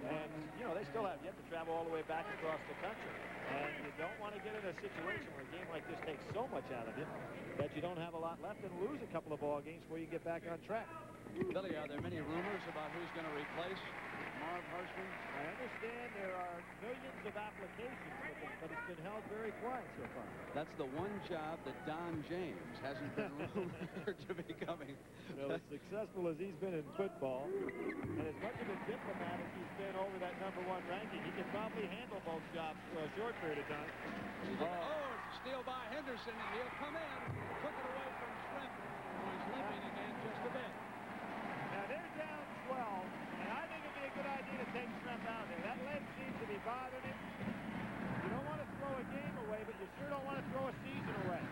And, you know, they still have yet to travel all the way back across the country. And you don't want to get in a situation where a game like this takes so much out of you that you don't have a lot left and lose a couple of ball games before you get back on track. Billy, are there many rumors about who's going to replace Marv Hirschman? I understand there are millions of applications, but it's been held very quiet so far. That's the one job that Don James hasn't been rumored to be coming. Well, as successful as he's been in football, and as much of a diplomat as he's been over that #1 ranking, he can probably handle both jobs for a short period of time. It's a steal by Henderson, and he'll come in, took it away from Schrempf, who is limping again just a bit. Now they're down 12, and I think it'd be a good idea to take Schrempf out there. That leg seems to be bothering him. You don't want to throw a game away, but you sure don't want to throw a season away.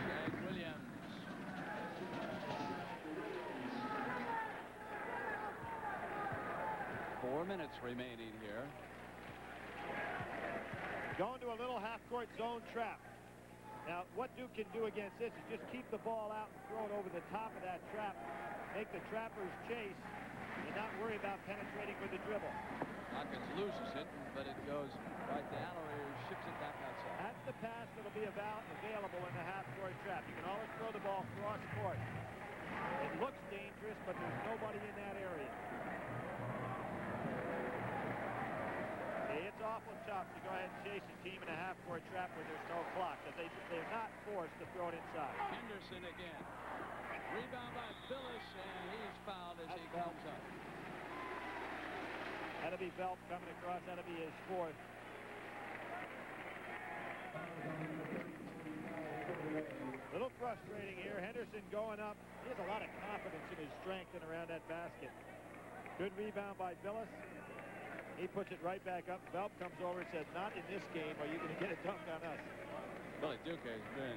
Greg Williams. Four minutes remaining here. Going to a little half-court zone trap. Now, what Duke can do against this is just keep the ball out and throw it over the top of that trap, make the trappers chase, and not worry about penetrating with the dribble. Dawkins loses it, but it goes right to Allery, who ships it back outside. That's the pass that'll be available in the half-court trap. You can always throw the ball cross-court. It looks dangerous, but there's nobody in that area. It's awful tough to go ahead and chase a team in a half-court trap when there's no clock, because they're not forced to throw it inside. Henderson again. Rebound by Phyllis, and he's fouled as he comes up. That'll be Welp coming across. That'll be his 4th. Little frustrating here. Henderson going up. He has a lot of confidence in his strength and around that basket. Good rebound by Phyllis. He puts it right back up. Welp comes over and says, not in this game are you going to get a dunk on us. Billy Duke has been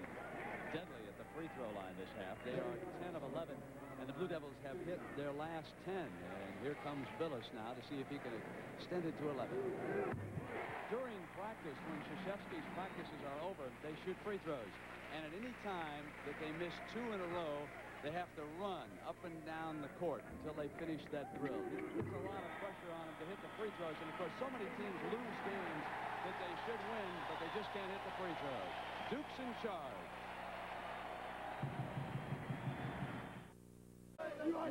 deadly at the free throw line this half. They are 10 of 11, and the Blue Devils have hit their last 10. And here comes Billis now to see if he can extend it to 11. During practice, when Krzyzewski's practices are over, they shoot free throws. And at any time that they miss 2 in a row, they have to run up and down the court until they finish that drill. It puts a lot of pressure on them to hit the free throws. And, of course, so many teams lose games that they should win, but they just can't hit the free throws. Duke's in charge.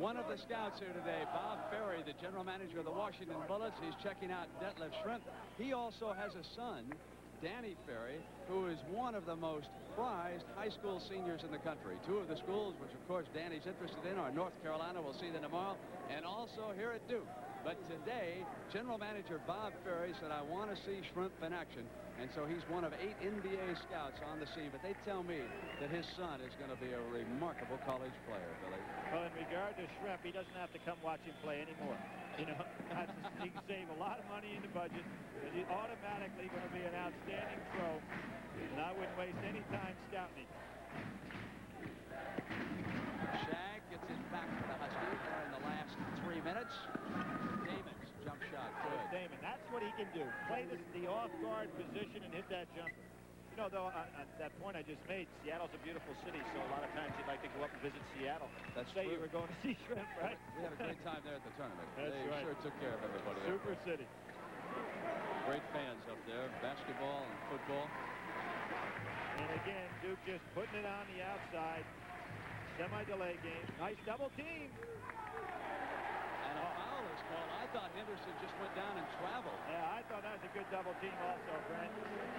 One of the scouts here today, Bob Ferry, the general manager of the Washington Bullets. He's checking out Detlef Schrempf. He also has a son, Danny Ferry, who is one of the most prized high school seniors in the country. Two of the schools, which of course Danny's interested in, are North Carolina, we'll see them tomorrow, and also here at Duke. But today, General Manager Bob Ferry said, I want to see Schrempf in action. And so he's one of 8 NBA scouts on the scene. But they tell me that his son is going to be a remarkable college player, Billy. Well, in regard to Schrempf, he doesn't have to come watch him play anymore. You know, he can save a lot of money in the budget, and he's automatically going to be an outstanding pro. And I wouldn't waste any time scouting him. Shag gets his back to the Huskies. They're in the last 3 minutes. Damon's jump shot. Good. Damon, that's what he can do. Play the off-guard position and hit that jumper. You know, though, on that point I just made, Seattle's a beautiful city, so a lot of times you'd like to go up and visit Seattle. That's Say true. you were going to see Schrempf, right? We had a great time there at the tournament. That's they right. sure took care of everybody there. Super city. Great fans up there, basketball and football. And again, Duke just putting it on the outside. Semi-delay game. Nice double team. And a foul is called. I thought Henderson just went down and traveled. Yeah, I thought that was a good double team also, Brent.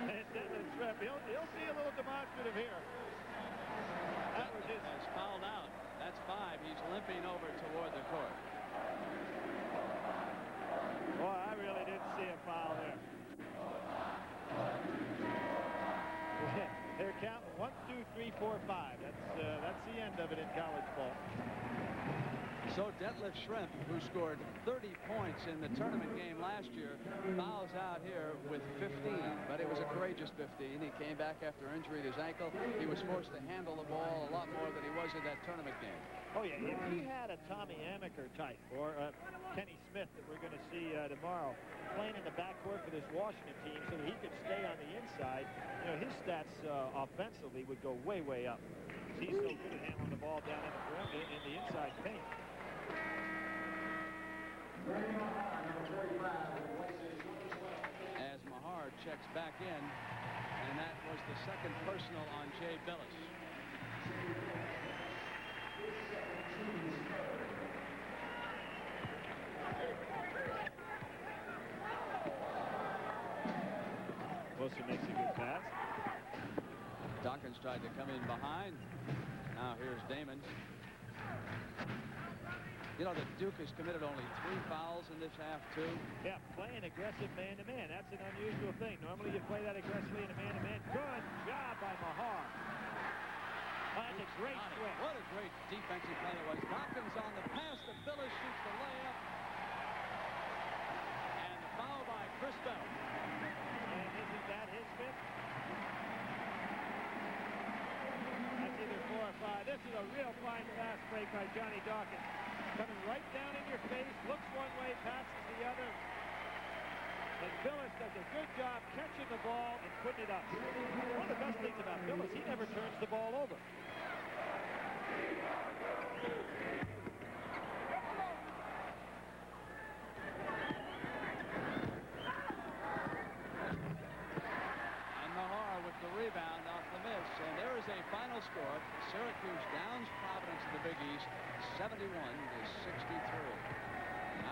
And Detlef Schrempf, he'll see a little demonstrative here. That was his. Has fouled out. That's 5. He's limping over toward the court. Boy, I really didn't see a foul there. They're counting 1, 2, 3, 4, 5. That's the end of it in college ball. So Detlef Schrempf, who scored 30 points in the tournament game last year, fouls out here with 15. But it was a courageous 15. He came back after injury to his ankle. He was forced to handle the ball a lot more than he was in that tournament game. Oh, yeah. If he had a Tommy Amaker type or Kenny Smith that we're going to see tomorrow playing in the backcourt for this Washington team so that he could stay on the inside, you know, his stats offensively would go way, way up. He's so good at handling the ball down in the rim in the inside paint. As Mahar checks back in, and that was the second personal on Jay Billis. Wilson makes a good pass. Dawkins tried to come in behind. Now here's Damon. You know that Duke has committed only 3 fouls in this half, too. Yeah, playing aggressive man-to-man. That's an unusual thing. Normally you play that aggressively in a man-to-man. Good job by Mahar. Oh, that's a great switch. What a great defensive play it was. Dawkins on the pass to Billis, shoots the layup. And the foul by Chris Bell. And isn't that his fifth? That's either 4 or 5. This is a real fine fast break by Johnny Dawkins. Coming right down in your face, looks one way, passes the other. And Billis does a good job catching the ball and putting it up. One of the best things about Billis, he never turns the ball over. And Mahar with the rebound off the miss. And there is a final score. Syracuse downs Providence in the Big East, 71 to 63.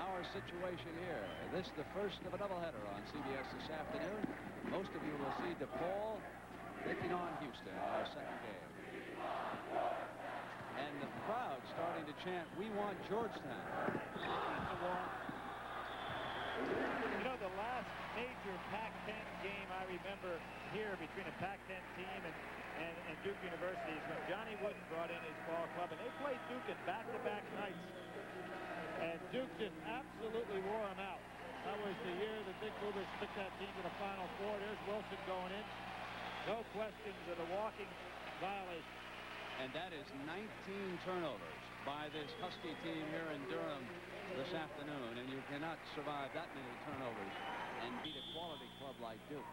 Our situation here. This is the first of a doubleheader on CBS this afternoon. Most of you will see DePaul taking on Houston, our second game. And the crowd starting to chant, "We want Georgetown." You know, the last major Pac-10 game I remember here between a Pac-10 team and Duke University is when Johnny Wooden brought in his ball club, and they played Duke in back-to-back nights. And Duke just absolutely wore them out. That was the year the Big Movers took that team to the Final Four. There's Wilson going in. No questions of the walking violation. And that is 19 turnovers by this Husky team here in Durham this afternoon. And you cannot survive that many turnovers and beat a quality club like Duke.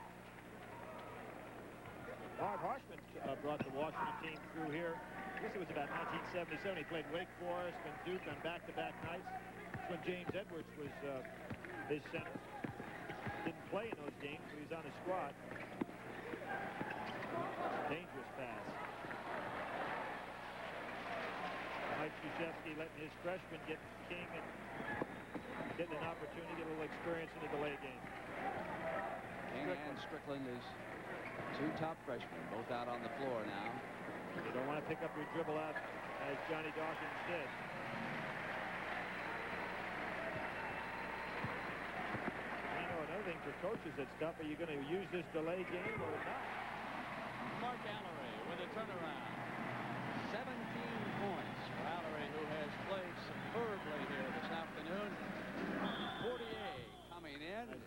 Marv Harshman brought the Washington team through here. I guess it was about 1977. He played Wake Forest and Duke on back-to-back nights. That's when James Edwards was his center. Didn't play in those games, so he's on the squad. Dangerous pass. Mike Krzyzewski letting his freshman get king and getting an opportunity to get a little experience in the delay game. King and Strickland is Two top freshmen, both out on the floor now. You don't want to pick up your dribble out as Johnny Dawkins did. Another thing for coaches and stuff, are you going to use this delay game or not? Mark Allery with a turnaround. 17 points for Allery, who has played superbly here this afternoon. Portier coming in, and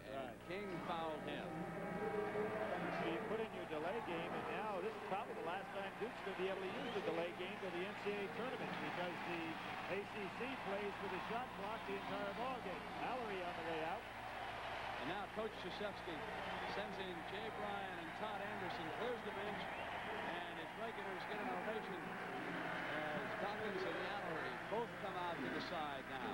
King fouled him. So you put in your delay game, and now this is probably the last time Duke's going to be able to use the delay game to the NCAA tournament, because the ACC plays for the shot clock the entire ball game. Allery on the way out. And now Coach Krzyzewski sends in Jay Bryan and Todd Anderson, clears the bench, and his regulars get an ovation as Dawkins and Allery both come out to the side now.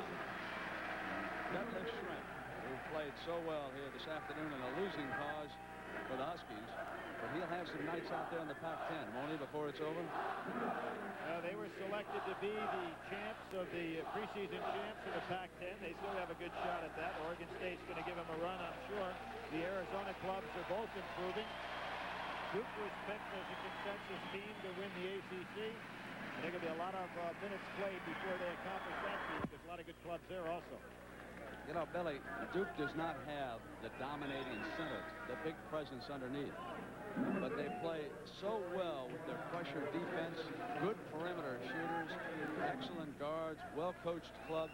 Detlef Schrempf, who played so well here this afternoon in a losing cause for the Huskies, but he'll have some nights out there in the Pac-10, won't he, before it's over? They were selected to be the champs of the preseason champs of the Pac-10. They still have a good shot at that. Oregon State's going to give them a run, I'm sure. The Arizona clubs are both improving. Duke was picked as a consensus team to win the ACC. And there are going to be a lot of minutes played before they accomplish that feat. There's a lot of good clubs there also. You know, Billy, Duke does not have the dominating center, the big presence underneath. But they play so well with their pressure defense, good perimeter shooters, excellent guards, well-coached club.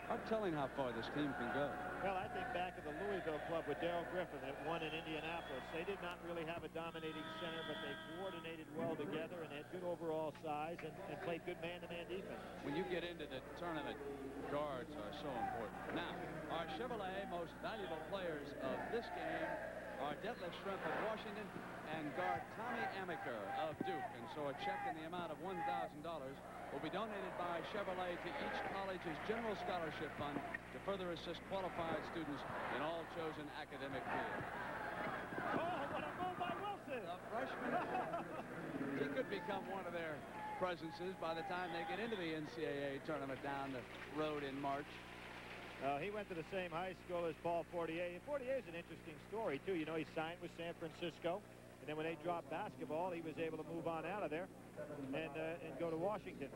I'm telling how far this team can go. Well, I think back at the Louisville club with Darrell Griffin that won in Indianapolis, they did not really have a dominating center, but they coordinated well together and had good overall size and played good man-to-man defense. When you get into the tournament, guards are so important. Now, our Chevrolet most valuable players of this game are Detlef Schrempf of Washington and guard Tommy Amaker of Duke. And so a check in the amount of $1,000 will be donated by Chevrolet to each college's general scholarship fund to further assist qualified students in all chosen academic fields. Oh, what a goal by Wilson! The freshman. He could become one of their presences by the time they get into the NCAA tournament down the road in March. He went to the same high school as Paul Fortier. And Fortier's an interesting story, too. You know, he signed with San Francisco. And then when they dropped basketball, he was able to move on out of there and go to Washington.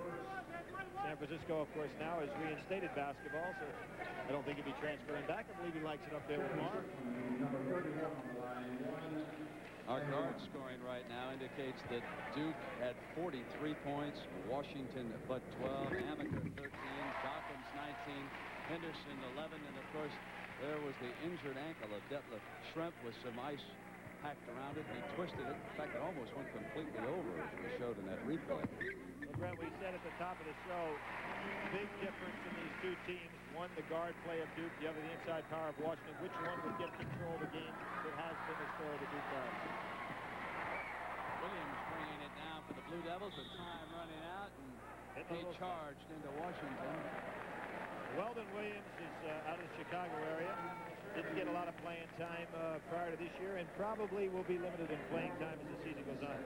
San Francisco, of course, now has reinstated basketball, so I don't think he'll be transferring back. I believe he likes it up there with Mark. Our guard scoring right now indicates that Duke had 43 points, Washington but 12, Amaker 13, Dawkins 19, Henderson 11, and of course there was the injured ankle of Detlef Schrempf with some ice packed around it. He twisted it. In fact, it almost went completely over, as we showed in that replay. Well, Brent, we said at the top of the show, big difference in these two teams. One, the guard play of Duke, the other, the inside power of Washington. Which one would get control of the game? It has been the story of the Duke guards. Williams bringing it down for the Blue Devils with time running out, and he charged into Washington. Weldon Williams is out of the Chicago area. Didn't get a lot of playing time prior to this year, and probably will be limited in playing time as the season goes on.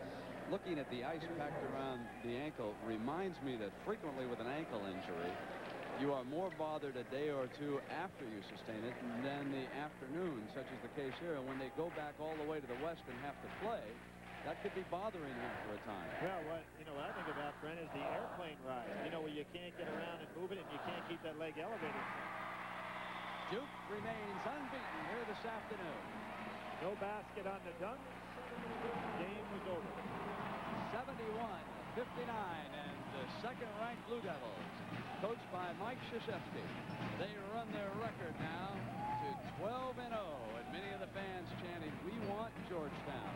Looking at the ice packed around the ankle reminds me that frequently with an ankle injury, you are more bothered a day or two after you sustain it than the afternoon, such as the case here. And when they go back all the way to the west and have to play, that could be bothering him for a time. Well, what I think about, Brent, is the airplane ride. You know, where you can't get around and move it, and you can't keep that leg elevated. Duke remains unbeaten here this afternoon. No basket on the dunk. Game was over. 71-59, and the second-ranked Blue Devils, coached by Mike Krzyzewski, they run their record now to 12-0, and many of the fans chanting, "We want Georgetown."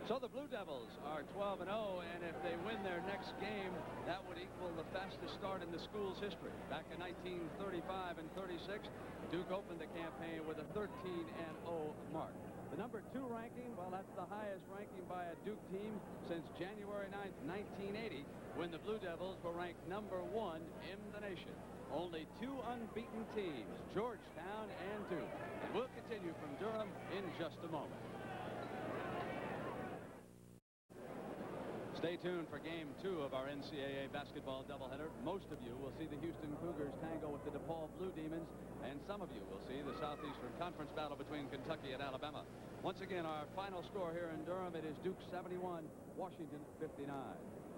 So the Blue Devils are 12-0, and if they win their next game, that would equal the fastest start in the school's history. Back in 1935 and 36, Duke opened the campaign with a 13-0 mark. The number 2 ranking, well, that's the highest ranking by a Duke team since January 9th, 1980, when the Blue Devils were ranked number 1 in the nation. Only 2 unbeaten teams, Georgetown and Duke. And we'll continue from Durham in just a moment. Stay tuned for Game 2 of our NCAA basketball doubleheader. Most of you will see the Houston Cougars tango with the DePaul Blue Demons, and some of you will see the Southeastern Conference battle between Kentucky and Alabama. Once again, our final score here in Durham, it is Duke 71, Washington 59.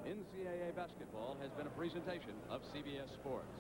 NCAA basketball has been a presentation of CBS Sports.